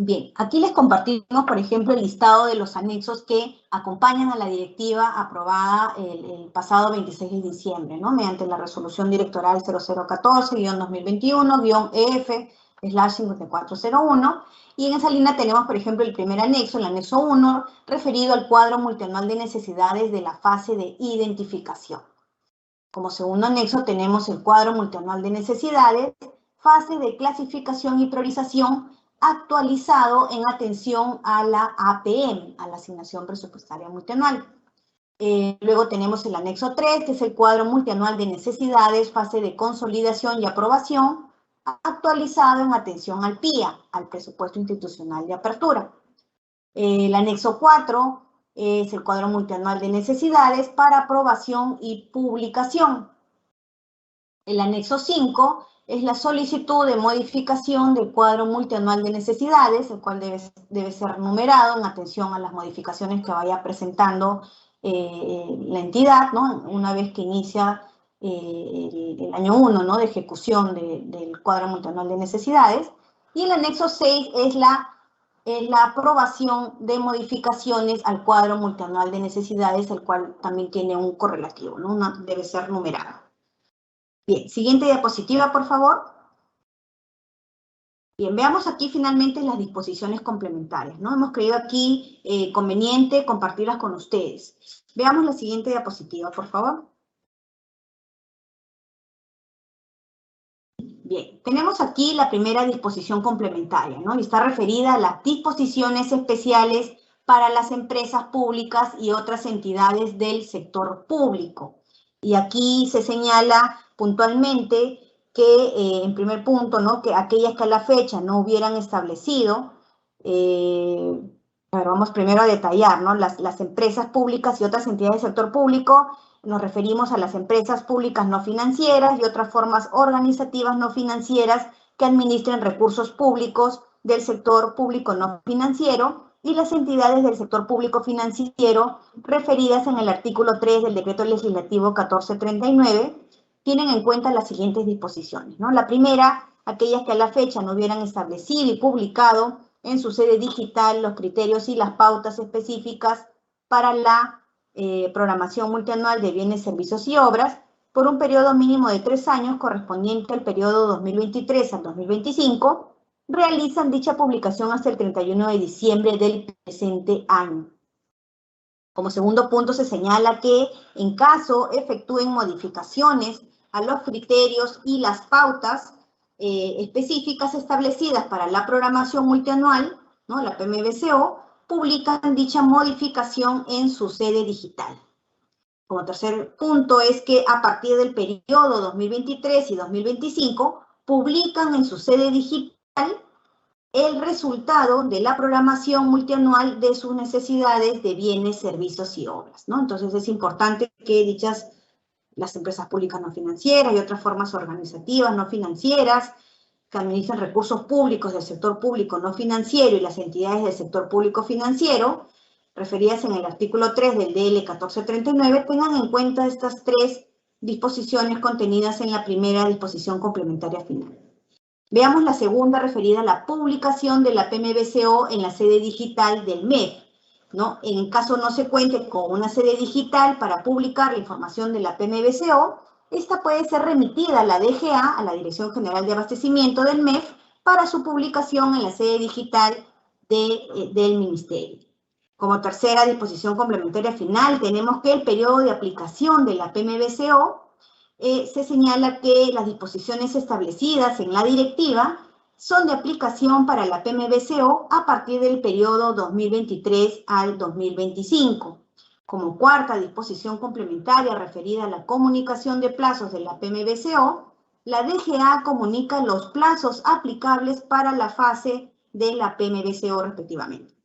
Bien, aquí les compartimos, por ejemplo, el listado de los anexos que acompañan a la directiva aprobada el pasado 26 de diciembre, ¿no? Mediante la resolución directoral 0014-2021-EF/5401. Y en esa línea tenemos, por ejemplo, el primer anexo, el anexo 1, referido al cuadro multianual de necesidades de la fase de identificación. Como segundo anexo tenemos el cuadro multianual de necesidades, fase de clasificación y priorización, actualizado en atención a la APM, a la asignación presupuestaria multianual. Luego tenemos el anexo 3, que es el cuadro multianual de necesidades, fase de consolidación y aprobación, actualizado en atención al PIA, al presupuesto institucional de apertura. El anexo 4 es el cuadro multianual de necesidades para aprobación y publicación. El anexo 5 es la solicitud de modificación del cuadro multianual de necesidades, el cual debe ser numerado en atención a las modificaciones que vaya presentando la entidad, ¿no? Una vez que inicia el año 1, ¿no? De ejecución del cuadro multianual de necesidades. Y el anexo 6 es la aprobación de modificaciones al cuadro multianual de necesidades, el cual también tiene un correlativo, ¿no? Debe ser numerado. Bien, siguiente diapositiva, por favor. Bien, veamos aquí finalmente las disposiciones complementarias, ¿no? Hemos creído aquí conveniente compartirlas con ustedes. Veamos la siguiente diapositiva, por favor. Bien, tenemos aquí la primera disposición complementaria, ¿no? Y está referida a las disposiciones especiales para las empresas públicas y otras entidades del sector público. Y aquí se señala puntualmente que, en primer punto, ¿no? Que aquellas que a la fecha no hubieran establecido, pero vamos primero a detallar, ¿no? Las empresas públicas y otras entidades del sector público. Nos referimos a las empresas públicas no financieras y otras formas organizativas no financieras que administren recursos públicos del sector público no financiero y las entidades del sector público financiero referidas en el artículo 3 del Decreto Legislativo 1439 tienen en cuenta las siguientes disposiciones, ¿no? La primera, aquellas que a la fecha no hubieran establecido y publicado en su sede digital los criterios y las pautas específicas para la programación multianual de bienes, servicios y obras por un periodo mínimo de 3 años correspondiente al periodo 2023 al 2025, realizan dicha publicación hasta el 31 de diciembre del presente año. Como segundo punto se señala que en caso efectúen modificaciones a los criterios y las pautas específicas establecidas para la programación multianual, ¿no? La PMBCO, publican dicha modificación en su sede digital. Como tercer punto es que a partir del periodo 2023 y 2025 publican en su sede digital el resultado de la programación multianual de sus necesidades de bienes, servicios y obras, ¿no? Entonces es importante que las empresas públicas no financieras y otras formas organizativas no financieras que administran recursos públicos del sector público no financiero y las entidades del sector público financiero, referidas en el artículo 3 del DL 1439, tengan en cuenta estas 3 disposiciones contenidas en la primera disposición complementaria final. Veamos la segunda, referida a la publicación de la PMBCO en la sede digital del MEF, ¿no? En caso no se cuente con una sede digital para publicar la información de la PMBCO, esta puede ser remitida a la DGA, a la Dirección General de Abastecimiento del MEF, para su publicación en la sede digital del Ministerio. Como tercera disposición complementaria final, tenemos que el periodo de aplicación de la PMBCO se señala que las disposiciones establecidas en la directiva son de aplicación para la PMBCO a partir del periodo 2023 al 2025. Como cuarta disposición complementaria referida a la comunicación de plazos de la PMBCO, la DGA comunica los plazos aplicables para la fase de la PMBCO respectivamente.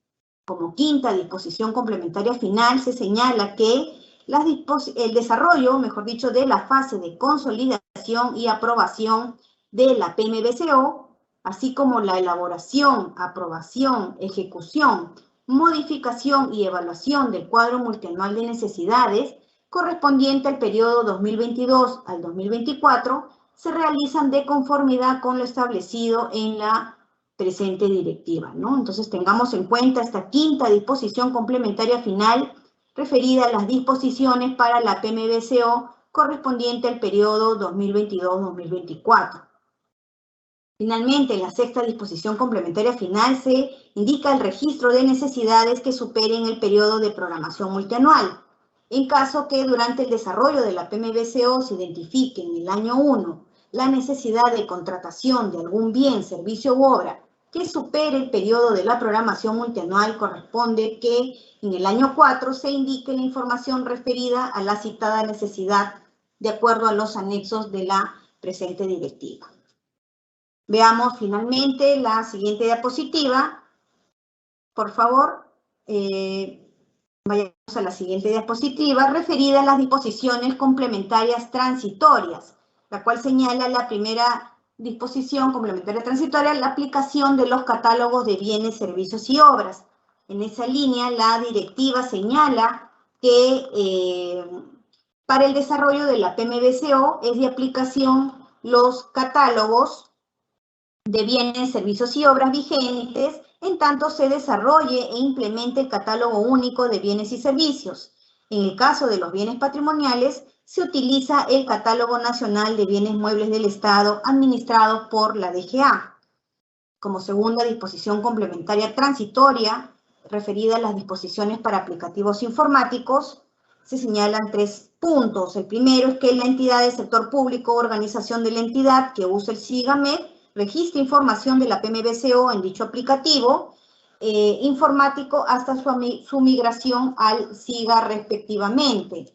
Como quinta disposición complementaria final, se señala que el desarrollo, mejor dicho, de la fase de consolidación y aprobación de la PMBCO, así como la elaboración, aprobación, ejecución, modificación y evaluación del cuadro multianual de necesidades correspondiente al periodo 2022 al 2024, se realizan de conformidad con lo establecido en la presente directiva, ¿no? Entonces tengamos en cuenta esta quinta disposición complementaria final referida a las disposiciones para la PMBCO correspondiente al periodo 2022-2024. Finalmente, en la sexta disposición complementaria final se indica el registro de necesidades que superen el periodo de programación multianual. En caso que durante el desarrollo de la PMBCO se identifique en el año 1 la necesidad de contratación de algún bien, servicio u obra que supere el periodo de la programación multianual, corresponde que en el año 4 se indique la información referida a la citada necesidad de acuerdo a los anexos de la presente directiva. Veamos finalmente la siguiente diapositiva. Por favor, vayamos a la siguiente diapositiva referida a las disposiciones complementarias transitorias, la cual señala la primera disposición complementaria transitoria, la aplicación de los catálogos de bienes, servicios y obras. En esa línea, la directiva señala que para el desarrollo de la PMBCO es de aplicación los catálogos de bienes, servicios y obras vigentes, en tanto se desarrolle e implemente el catálogo único de bienes y servicios. En el caso de los bienes patrimoniales, se utiliza el Catálogo Nacional de Bienes Muebles del Estado administrado por la DGA. Como segunda disposición complementaria transitoria, referida a las disposiciones para aplicativos informáticos, se señalan 3 puntos. El primero es que la entidad del sector público o organización de la entidad que usa el SIGAMED registra información de la PMBCO en dicho aplicativo informático hasta su migración al SIGA respectivamente.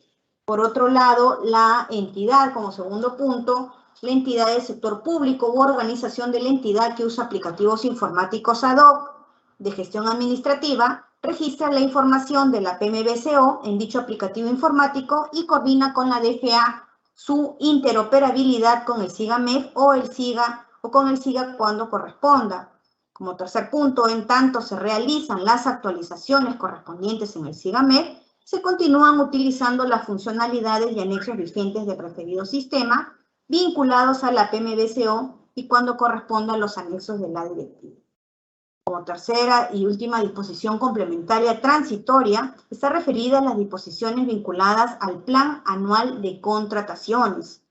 Por otro lado, la entidad, como segundo punto, la entidad del sector público u organización de la entidad que usa aplicativos informáticos ad hoc de gestión administrativa, registra la información de la PMBCO en dicho aplicativo informático y coordina con la DGA su interoperabilidad con el SIGAMED o con el SIGA cuando corresponda. Como tercer punto, en tanto se realizan las actualizaciones correspondientes en el SIGAMED, se continúan utilizando las funcionalidades y anexos vigentes del referido sistema vinculados a la PMBCO y cuando corresponda a los anexos de la directiva. Como tercera y última disposición complementaria transitoria, está referida a las disposiciones vinculadas al Plan Anual de Contrataciones.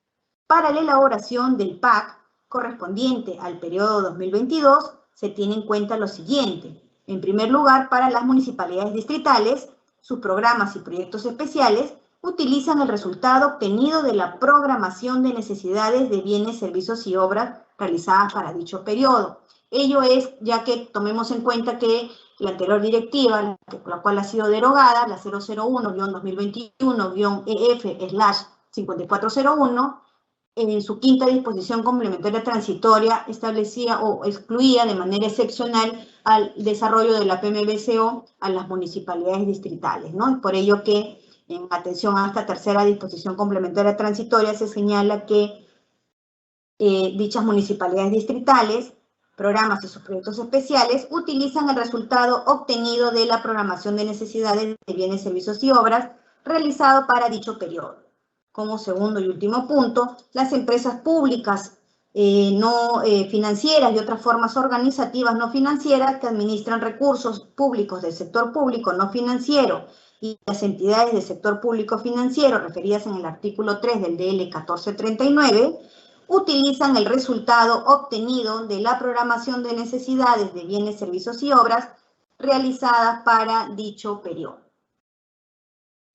Para la elaboración del PAC correspondiente al periodo 2022, se tiene en cuenta lo siguiente. En primer lugar, para las municipalidades distritales, sus programas y proyectos especiales utilizan el resultado obtenido de la programación de necesidades de bienes, servicios y obras realizadas para dicho periodo. Ello es, ya que tomemos en cuenta que la anterior directiva, la cual ha sido derogada, la 001-2021-EF/5401, en su quinta disposición complementaria transitoria establecía o excluía de manera excepcional al desarrollo de la PMBCO a las municipalidades distritales, ¿no? Es por ello que, en atención a esta tercera disposición complementaria transitoria, se señala que dichas municipalidades distritales, programas y sus proyectos especiales, utilizan el resultado obtenido de la programación de necesidades de bienes, servicios y obras realizado para dicho periodo. Como segundo y último punto, las empresas públicas no financieras y otras formas organizativas no financieras que administran recursos públicos del sector público no financiero y las entidades del sector público financiero referidas en el artículo 3 del DL 1439 utilizan el resultado obtenido de la programación de necesidades de bienes, servicios y obras realizadas para dicho periodo.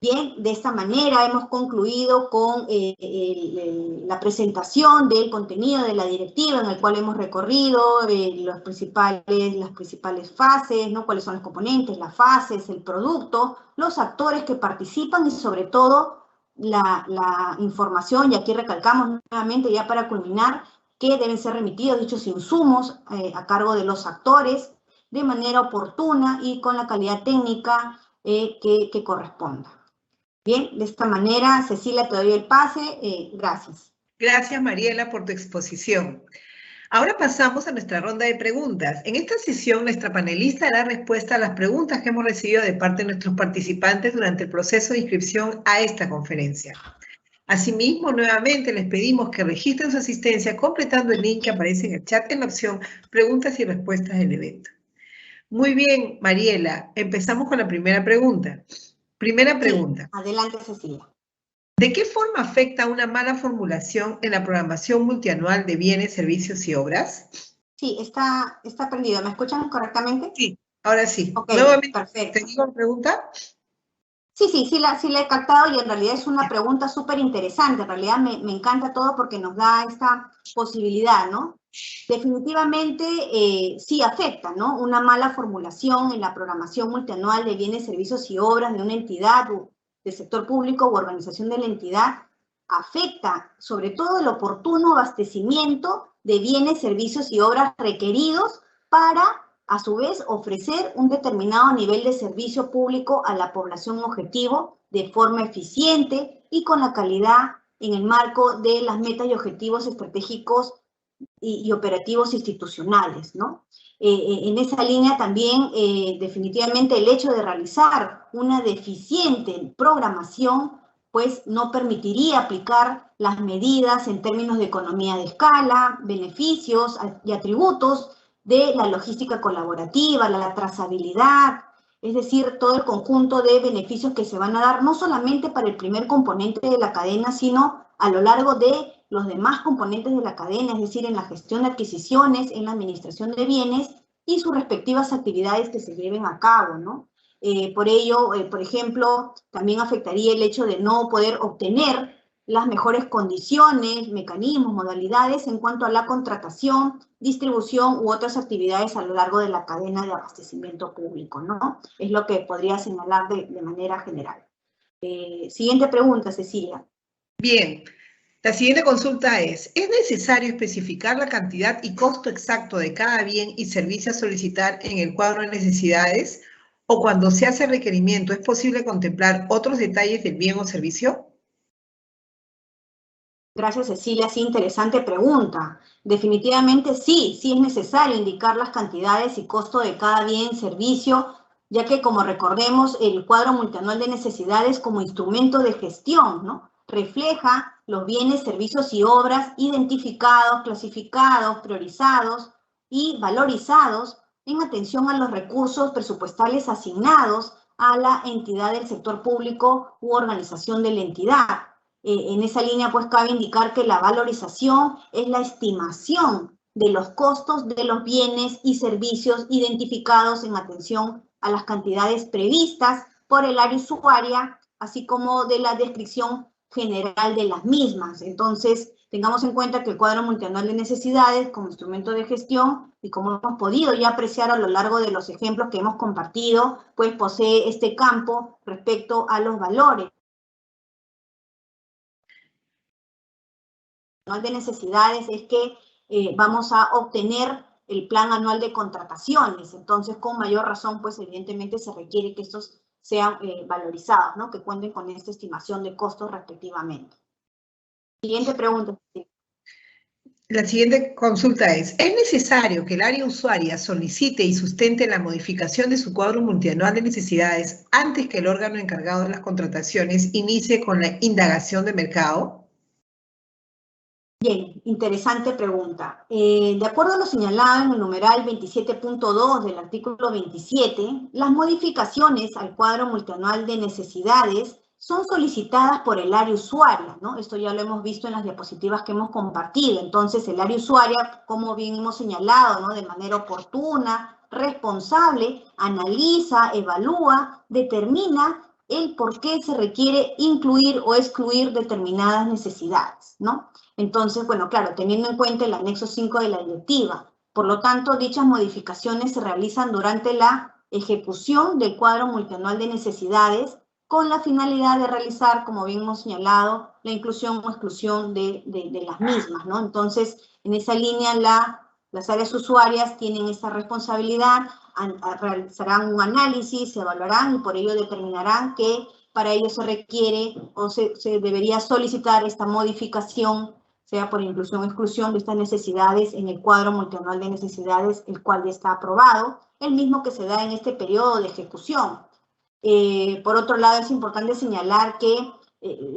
Bien, de esta manera hemos concluido con la presentación del contenido de la directiva, en el cual hemos recorrido las principales fases, ¿no? Cuáles son los componentes, las fases, el producto, los actores que participan y sobre todo la información, y aquí recalcamos nuevamente ya para culminar, que deben ser remitidos dichos insumos a cargo de los actores de manera oportuna y con la calidad técnica que corresponda. Bien, de esta manera, Cecilia, te doy el pase. Gracias. Gracias, Mariela, por tu exposición. Ahora pasamos a nuestra ronda de preguntas. En esta sesión, nuestra panelista dará respuesta a las preguntas que hemos recibido de parte de nuestros participantes durante el proceso de inscripción a esta conferencia. Asimismo, nuevamente les pedimos que registren su asistencia completando el link que aparece en el chat en la opción Preguntas y Respuestas del evento. Muy bien, Mariela, empezamos con la primera pregunta. Primera pregunta. Sí, adelante, Cecilia. ¿De qué forma afecta una mala formulación en la programación multianual de bienes, servicios y obras? Sí, está prendido. ¿Me escuchan correctamente? Sí, ahora sí. Ok, Nuevamente, perfecto. ¿te digo la pregunta? Sí la he captado y en realidad es una pregunta súper interesante. En realidad me encanta todo porque nos da esta posibilidad, ¿no? Definitivamente sí afecta, ¿no? Una mala formulación en la programación multianual de bienes, servicios y obras de una entidad del sector público u organización de la entidad afecta sobre todo el oportuno abastecimiento de bienes, servicios y obras requeridos para, a su vez, ofrecer un determinado nivel de servicio público a la población objetivo de forma eficiente y con la calidad en el marco de las metas y objetivos estratégicos y operativos institucionales, ¿no? En esa línea también definitivamente el hecho de realizar una deficiente programación pues no permitiría aplicar las medidas en términos de economía de escala, beneficios y atributos de la logística colaborativa, la trazabilidad, es decir, todo el conjunto de beneficios que se van a dar no solamente para el primer componente de la cadena, sino a lo largo de los demás componentes de la cadena, es decir, en la gestión de adquisiciones, en la administración de bienes y sus respectivas actividades que se lleven a cabo, ¿no? Por ello, por ejemplo, también afectaría el hecho de no poder obtener las mejores condiciones, mecanismos, modalidades en cuanto a la contratación, distribución u otras actividades a lo largo de la cadena de abastecimiento público, ¿no? Es lo que podría señalar de manera general. Siguiente pregunta, Cecilia. Bien. La siguiente consulta ¿es necesario especificar la cantidad y costo exacto de cada bien y servicio a solicitar en el cuadro de necesidades? ¿O cuando se hace requerimiento es posible contemplar otros detalles del bien o servicio? Gracias, Cecilia. Sí, interesante pregunta. Definitivamente sí es necesario indicar las cantidades y costo de cada bien, servicio, ya que, como recordemos, el cuadro multianual de necesidades como instrumento de gestión, ¿no? Refleja los bienes, servicios y obras identificados, clasificados, priorizados y valorizados en atención a los recursos presupuestales asignados a la entidad del sector público u organización de la entidad. En esa línea, pues, cabe indicar que la valorización es la estimación de los costos de los bienes y servicios identificados en atención a las cantidades previstas por el área usuaria, así como de la descripción general de las mismas. Entonces, tengamos en cuenta que el cuadro multianual de necesidades como instrumento de gestión, y como hemos podido ya apreciar a lo largo de los ejemplos que hemos compartido, pues posee este campo respecto a los valores de necesidades es que vamos a obtener el plan anual de contrataciones. Entonces, con mayor razón, pues evidentemente se requiere que estos sean valorizados, ¿no? Que cuenten con esta estimación de costos respectivamente. Siguiente pregunta. La siguiente consulta ¿es necesario que el área usuaria solicite y sustente la modificación de su cuadro multianual de necesidades antes que el órgano encargado de las contrataciones inicie con la indagación de mercado? Bien, interesante pregunta. De acuerdo a lo señalado en el numeral 27.2 del artículo 27, las modificaciones al cuadro multianual de necesidades son solicitadas por el área usuaria, ¿no? Esto ya lo hemos visto en las diapositivas que hemos compartido. Entonces, el área usuaria, como bien hemos señalado, ¿no? De manera oportuna, responsable, analiza, evalúa, determina el por qué se requiere incluir o excluir determinadas necesidades, ¿no? Entonces, bueno, claro, teniendo en cuenta el anexo 5 de la directiva. Por lo tanto, dichas modificaciones se realizan durante la ejecución del cuadro multianual de necesidades con la finalidad de realizar, como bien hemos señalado, la inclusión o exclusión de las mismas, ¿no? Entonces, en esa línea, las áreas usuarias tienen esa responsabilidad, realizarán un análisis, se evaluarán y por ello determinarán que para ello se requiere o se debería solicitar esta modificación, sea por inclusión o exclusión de estas necesidades en el cuadro multianual de necesidades, el cual ya está aprobado, el mismo que se da en este periodo de ejecución. Por otro lado, es importante señalar que,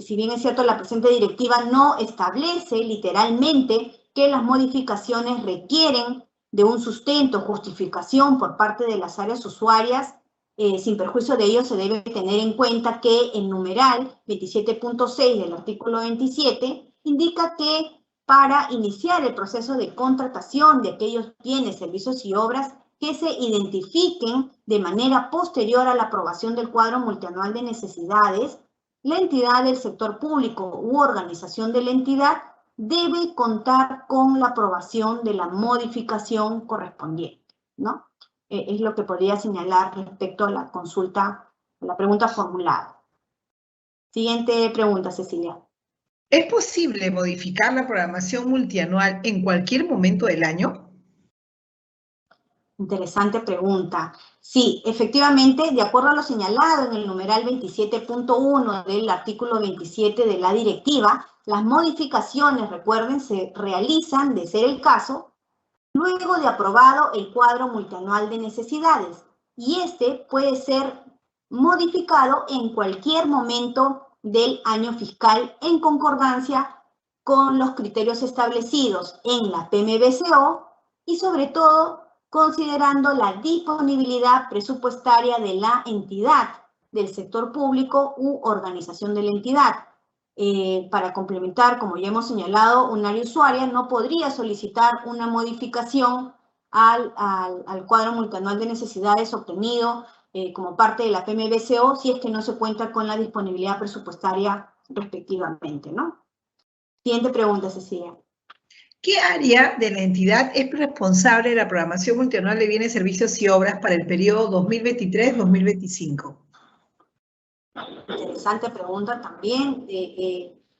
si bien es cierto, la presente directiva no establece literalmente que las modificaciones requieren de un sustento, justificación por parte de las áreas usuarias, sin perjuicio de ello se debe tener en cuenta que el numeral 27.6 del artículo 27 indica que para iniciar el proceso de contratación de aquellos bienes, servicios y obras que se identifiquen de manera posterior a la aprobación del cuadro multianual de necesidades, la entidad del sector público u organización de la entidad debe contar con la aprobación de la modificación correspondiente, ¿no? Es lo que podría señalar respecto a la consulta, a la pregunta formulada. Siguiente pregunta, Cecilia. ¿Es posible modificar la programación multianual en cualquier momento del año? Interesante pregunta. Sí, efectivamente, de acuerdo a lo señalado en el numeral 27.1 del artículo 27 de la directiva, las modificaciones, recuerden, se realizan, de ser el caso, luego de aprobado el cuadro multianual de necesidades, y este puede ser modificado en cualquier momento del año fiscal en concordancia con los criterios establecidos en la PMBCO y sobre todo considerando la disponibilidad presupuestaria de la entidad, del sector público u organización de la entidad. Para complementar, como ya hemos señalado, un área usuaria no podría solicitar una modificación al cuadro multianual de necesidades obtenido como parte de la PMBCO si es que no se cuenta con la disponibilidad presupuestaria respectivamente, ¿no? Siguiente pregunta, Cecilia. ¿Qué área de la entidad es responsable de la programación multianual de bienes, servicios y obras para el periodo 2023-2025? Interesante pregunta también.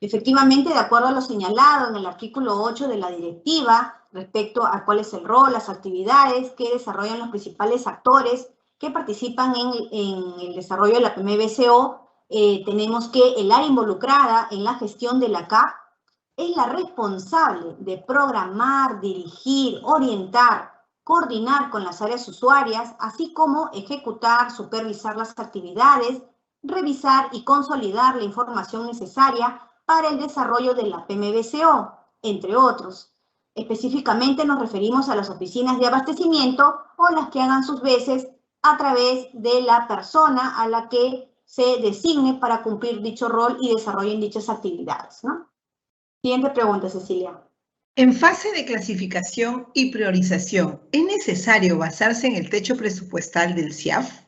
Efectivamente, de acuerdo a lo señalado en el artículo 8 de la directiva, respecto a cuál es el rol, las actividades que desarrollan los principales actores que participan en el desarrollo de la PMBCO, tenemos que el área involucrada en la gestión de la CAP es la responsable de programar, dirigir, orientar, coordinar con las áreas usuarias, así como ejecutar, supervisar las actividades, revisar y consolidar la información necesaria para el desarrollo de la PMBCO, entre otros. Específicamente nos referimos a las oficinas de abastecimiento o las que hagan sus veces a través de la persona a la que se designe para cumplir dicho rol y desarrollen dichas actividades, ¿no? Siguiente pregunta, Cecilia. En fase de clasificación y priorización, ¿es necesario basarse en el techo presupuestal del CIAF?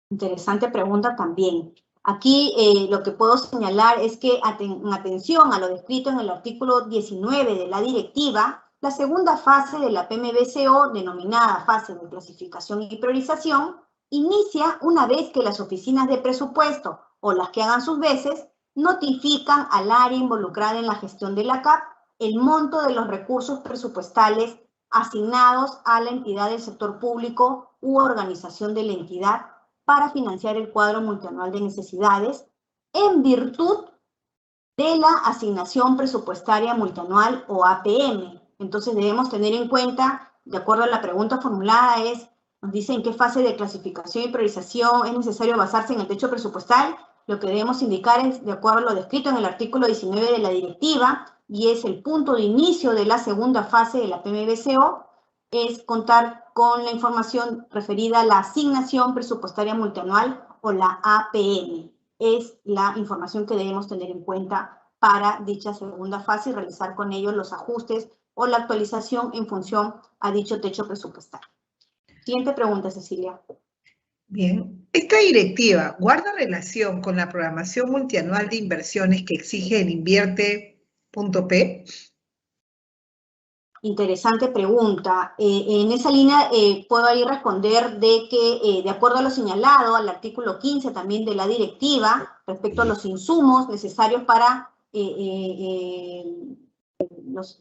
Interesante pregunta también. Aquí lo que puedo señalar es que en atención a lo descrito en el artículo 19 de la directiva, la segunda fase de la PMBCO, denominada fase de clasificación y priorización, inicia una vez que las oficinas de presupuesto o las que hagan sus veces notifican al área involucrada en la gestión de la CAP el monto de los recursos presupuestales asignados a la entidad del sector público u organización de la entidad para financiar el cuadro multianual de necesidades en virtud de la asignación presupuestaria multianual o APM. Entonces debemos tener en cuenta, de acuerdo a la pregunta formulada, nos dice en qué fase de clasificación y priorización es necesario basarse en el techo presupuestal. Lo que debemos indicar es, de acuerdo a lo descrito en el artículo 19 de la directiva, y es el punto de inicio de la segunda fase de la PMBCO, es contar con la información referida a la asignación presupuestaria multianual o la APM. Es la información que debemos tener en cuenta para dicha segunda fase y realizar con ello los ajustes o la actualización en función a dicho techo presupuestario. Siguiente pregunta, Cecilia. Bien, esta directiva guarda relación con la programación multianual de inversiones que exige el Invierte.P. Interesante pregunta. En esa línea puedo ahí responder de que, de acuerdo a lo señalado al artículo 15 también de la directiva, respecto a los insumos necesarios para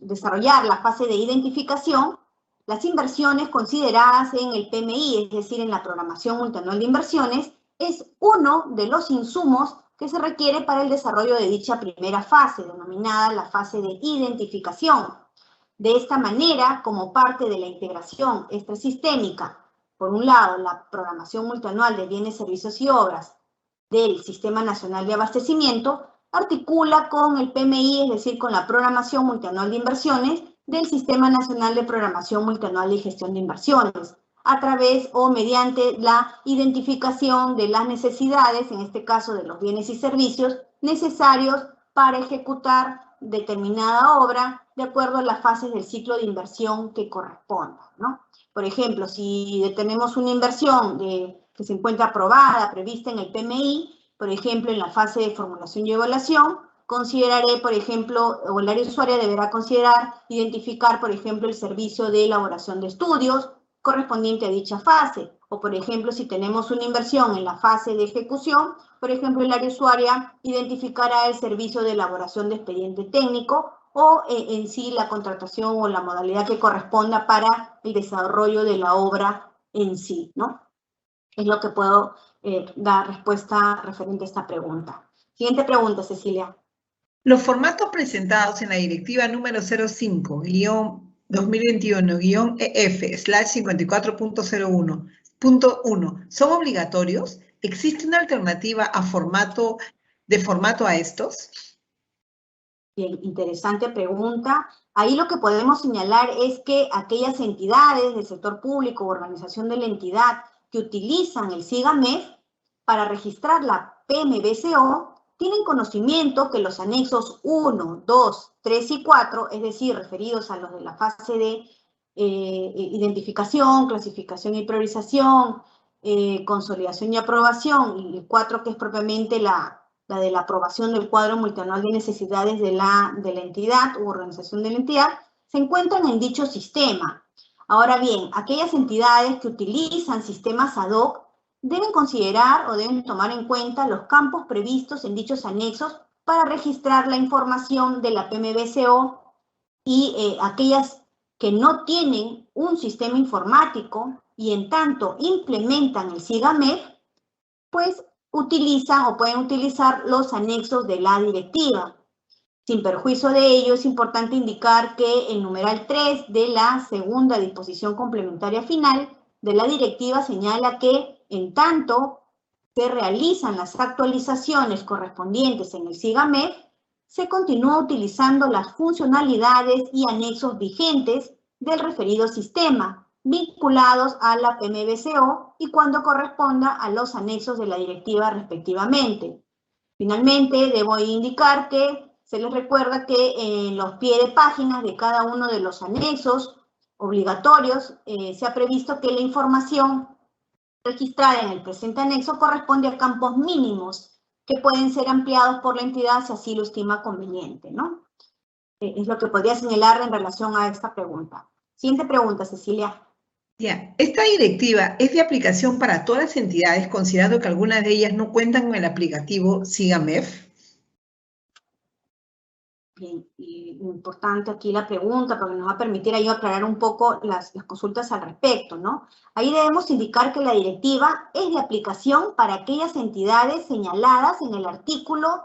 desarrollar la fase de identificación, las inversiones consideradas en el PMI, es decir, en la programación multianual de inversiones, es uno de los insumos que se requiere para el desarrollo de dicha primera fase, denominada la fase de identificación. De esta manera, como parte de la integración extrasistémica, por un lado, la programación multianual de bienes, servicios y obras del Sistema Nacional de Abastecimiento, articula con el PMI, es decir, con la programación multianual de inversiones del Sistema Nacional de Programación Multianual y Gestión de Inversiones, a través o mediante la identificación de las necesidades, en este caso de los bienes y servicios necesarios para ejecutar determinada obra de acuerdo a las fases del ciclo de inversión que corresponda, ¿no? Por ejemplo, si tenemos una inversión que se encuentra aprobada, prevista en el PMI, por ejemplo, en la fase de formulación y evaluación, consideraré, por ejemplo, o el área usuaria deberá considerar, identificar, por ejemplo, el servicio de elaboración de estudios correspondiente a dicha fase. O, por ejemplo, si tenemos una inversión en la fase de ejecución, por ejemplo, el área usuaria identificará el servicio de elaboración de expediente técnico o en sí la contratación o la modalidad que corresponda para el desarrollo de la obra en sí, ¿no? Es lo que puedo dar respuesta referente a esta pregunta. Siguiente pregunta, Cecilia. Los formatos presentados en la directiva número 05-2021-EF/54.01.1 ¿son obligatorios? ¿Existe una alternativa a formato a estos? Bien, interesante pregunta. Ahí lo que podemos señalar es que aquellas entidades del sector público o organización de la entidad que utilizan el SIGAMEF para registrar la PMBCO tienen conocimiento que los anexos 1, 2, 3 y 4, es decir, referidos a los de la fase de identificación, clasificación y priorización, consolidación y aprobación, y el 4 que es propiamente la de la aprobación del cuadro multianual de necesidades de la entidad u organización de la entidad, se encuentran en dicho sistema. Ahora bien, aquellas entidades que utilizan sistemas ad hoc deben considerar o deben tomar en cuenta los campos previstos en dichos anexos para registrar la información de la PMBCO y aquellas que no tienen un sistema informático y en tanto implementan el SIGAMEF, pues utilizan o pueden utilizar los anexos de la directiva. Sin perjuicio de ello, es importante indicar que el numeral 3 de la segunda disposición complementaria final de la directiva señala que, en tanto se realizan las actualizaciones correspondientes en el SIGAMEF, se continúa utilizando las funcionalidades y anexos vigentes del referido sistema, vinculados a la PMBCO y cuando corresponda a los anexos de la directiva respectivamente. Finalmente, debo indicar que se les recuerda que en los pies de páginas de cada uno de los anexos obligatorios se ha previsto que la información registrada en el presente anexo corresponde a campos mínimos que pueden ser ampliados por la entidad si así lo estima conveniente, ¿no? Es lo que podría señalar en relación a esta pregunta. Siguiente pregunta, Cecilia. Ya, esta directiva es de aplicación para todas las entidades, considerando que algunas de ellas no cuentan con el aplicativo SIGAMEF. Bien, y importante aquí la pregunta, porque nos va a permitir ahí aclarar un poco las consultas al respecto, ¿no? Ahí debemos indicar que la directiva es de aplicación para aquellas entidades señaladas en el artículo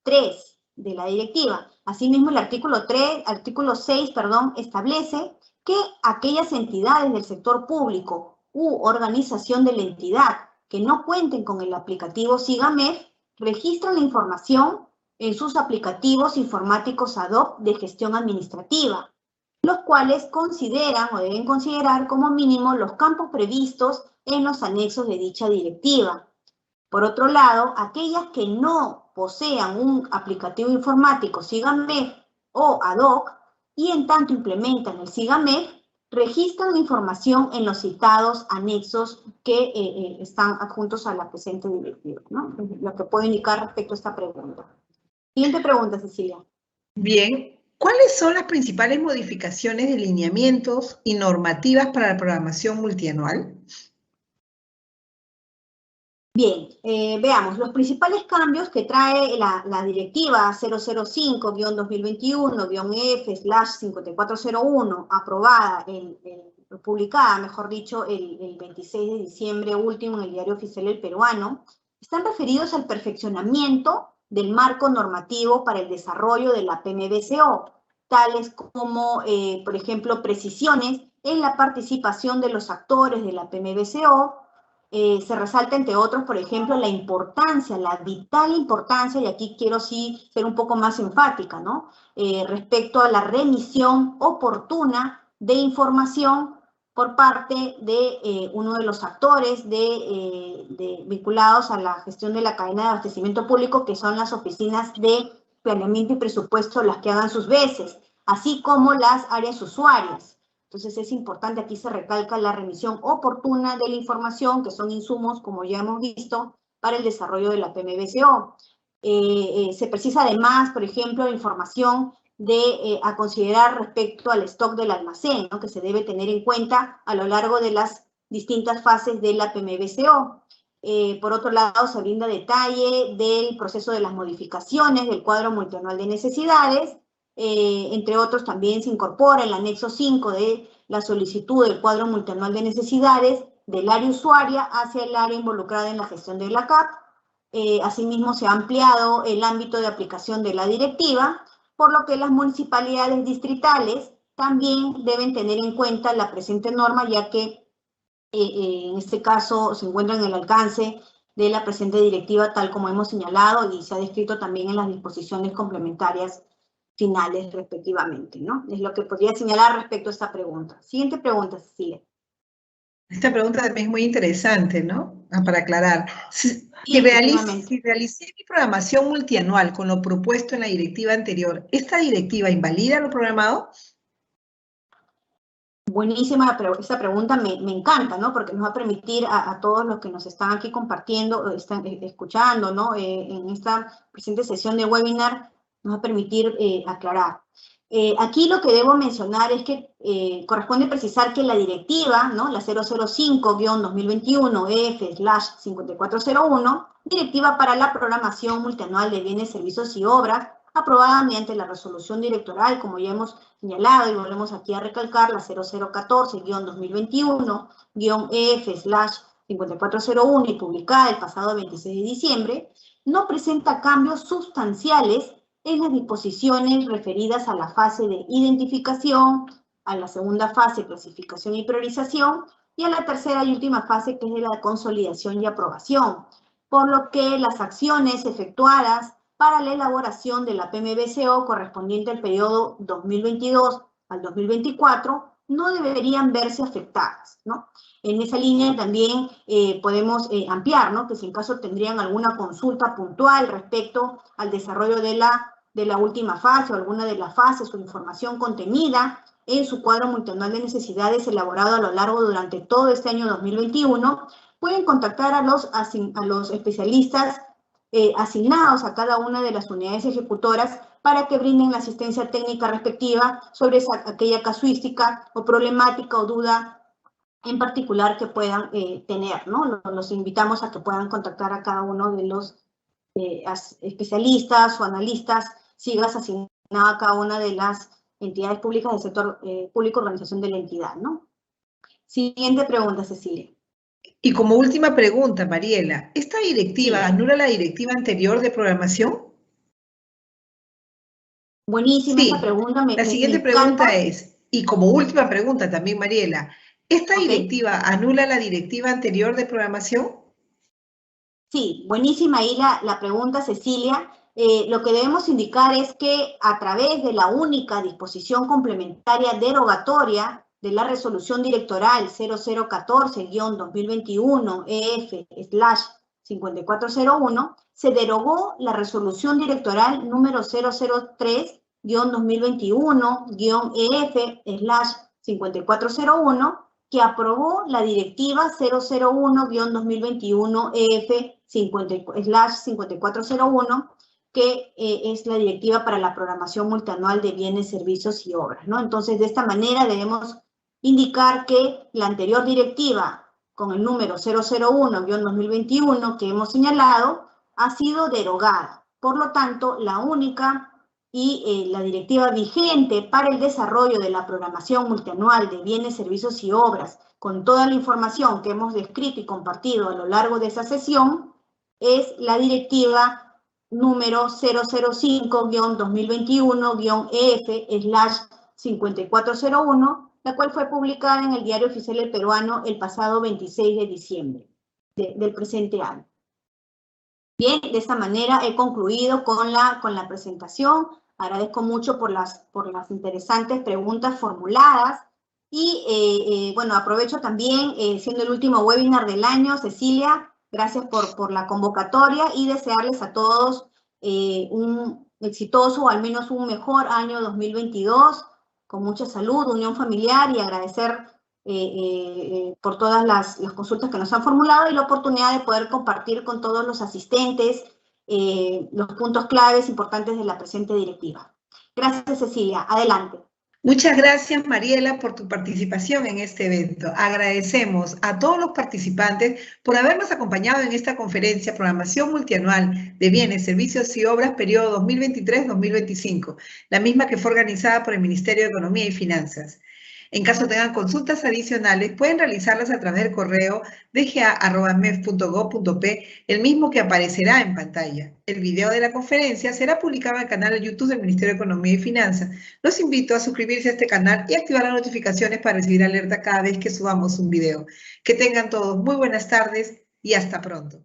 3 de la directiva. Asimismo, el artículo 6, establece que aquellas entidades del sector público u organización de la entidad que no cuenten con el aplicativo SIGAMEF registran la información en sus aplicativos informáticos ad hoc de gestión administrativa, los cuales consideran o deben considerar como mínimo los campos previstos en los anexos de dicha directiva. Por otro lado, aquellas que no posean un aplicativo informático SIGAMEF o ad hoc y en tanto implementan el SIGAMEF, registran la información en los citados anexos que están adjuntos a la presente directiva, ¿no? Lo que puedo indicar respecto a esta pregunta. Siguiente pregunta, Cecilia. Bien, ¿cuáles son las principales modificaciones de lineamientos y normativas para la programación multianual? Bien, veamos, los principales cambios que trae la directiva 005-2021-F/5401, aprobada, publicada, mejor dicho, el 26 de diciembre último en el Diario Oficial del Peruano, están referidos al perfeccionamiento del marco normativo para el desarrollo de la PMBCO, tales como, por ejemplo, precisiones en la participación de los actores de la PMBCO. Se resalta, entre otros, por ejemplo, la importancia, la vital importancia, y aquí quiero sí ser un poco más enfática, ¿no? Respecto a la remisión oportuna de información por parte de uno de los actores vinculados a la gestión de la cadena de abastecimiento público, que son las oficinas de planeamiento y presupuesto, las que hagan sus veces, así como las áreas usuarias. Entonces es importante, aquí se recalca la remisión oportuna de la información, que son insumos, como ya hemos visto, para el desarrollo de la PMBCO. Se precisa además, por ejemplo, información a considerar respecto al stock del almacén, ¿no? Que se debe tener en cuenta a lo largo de las distintas fases de la PMBCO. Por otro lado, se brinda detalle del proceso de las modificaciones del cuadro multianual de necesidades. Entre otros, también se incorpora el anexo 5 de la solicitud del cuadro multianual de necesidades del área usuaria hacia el área involucrada en la gestión de la CAP. Asimismo, se ha ampliado el ámbito de aplicación de la directiva, por lo que las municipalidades distritales también deben tener en cuenta la presente norma, ya que en este caso se encuentra en el alcance de la presente directiva, tal como hemos señalado, y se ha descrito también en las disposiciones complementarias finales respectivamente, ¿no? Es lo que podría señalar respecto a esta pregunta. Siguiente pregunta, Cecilia. Esta pregunta también es muy interesante, ¿no? Para aclarar. Si realicé mi programación multianual con lo propuesto en la directiva anterior, ¿esta directiva invalida lo programado? Buenísima esta pregunta, me encanta, ¿no? Porque nos va a permitir a todos los que nos están aquí compartiendo, están escuchando, ¿no? En esta presente sesión de webinar, nos va a permitir aclarar. Aquí lo que debo mencionar es que corresponde precisar que la directiva, ¿no? La 005-2021-F/5401, directiva para la programación multianual de bienes, servicios y obras, aprobada mediante la resolución directoral, como ya hemos señalado y volvemos aquí a recalcar, la 0014-2021-EF/5401 y publicada el pasado 26 de diciembre, no presenta cambios sustanciales en las disposiciones referidas a la fase de identificación, a la segunda fase, clasificación y priorización, y a la tercera y última fase, que es de la consolidación y aprobación, por lo que las acciones efectuadas para la elaboración de la PMBCO correspondiente al periodo 2022 al 2024 no deberían verse afectadas, ¿no? En esa línea también podemos ampliar, ¿no? Que si en caso tendrían alguna consulta puntual respecto al desarrollo de la última fase o alguna de las fases o información contenida en su cuadro multianual de necesidades elaborado a lo largo durante todo este año 2021, pueden contactar a los especialistas asignados a cada una de las unidades ejecutoras para que brinden la asistencia técnica respectiva sobre aquella casuística o problemática o duda en particular que puedan tener, ¿no? Los invitamos a que puedan contactar a cada uno de los especialistas o analistas, sigas asignado a cada una de las entidades públicas del sector público, organización de la entidad, ¿no? Siguiente pregunta, Cecilia. Y como última pregunta, Mariela, ¿esta directiva anula la directiva anterior de programación? Buenísima esta pregunta. La siguiente pregunta es, y como última pregunta también, Mariela, ¿esta directiva anula la directiva anterior de programación? Sí, buenísima ahí la pregunta, Cecilia. Lo que debemos indicar es que a través de la única disposición complementaria derogatoria de la resolución directoral 0014-2021 EF/5401, 5401, se derogó la resolución directoral número 003-2021-EF/5401, que aprobó la directiva 001-2021-EF/5401, que es la directiva para la programación multianual de bienes, servicios y obras, ¿no? Entonces, de esta manera debemos indicar que la anterior directiva, con el número 001-2021 que hemos señalado, ha sido derogada. Por lo tanto, la única y la directiva vigente para el desarrollo de la programación multianual de bienes, servicios y obras, con toda la información que hemos descrito y compartido a lo largo de esa sesión, es la directiva número 005-2021-EF/5401, la cual fue publicada en el Diario Oficial del Peruano el pasado 26 de diciembre del presente año. Bien, de esta manera he concluido con la presentación. Agradezco mucho por las interesantes preguntas formuladas y, bueno, aprovecho también, siendo el último webinar del año, Cecilia, gracias por la convocatoria y desearles a todos un exitoso o al menos un mejor año 2022, con mucha salud, unión familiar, y agradecer por todas las consultas que nos han formulado y la oportunidad de poder compartir con todos los asistentes los puntos claves importantes de la presente directiva. Gracias, Cecilia. Adelante. Muchas gracias, Mariela, por tu participación en este evento. Agradecemos a todos los participantes por habernos acompañado en esta conferencia Programación Multianual de Bienes, Servicios y Obras, periodo 2023-2025, la misma que fue organizada por el Ministerio de Economía y Finanzas. En caso tengan consultas adicionales, pueden realizarlas a través del correo dga@mef.gov.p, el mismo que aparecerá en pantalla. El video de la conferencia será publicado en el canal de YouTube del Ministerio de Economía y Finanzas. Los invito a suscribirse a este canal y activar las notificaciones para recibir alerta cada vez que subamos un video. Que tengan todos muy buenas tardes y hasta pronto.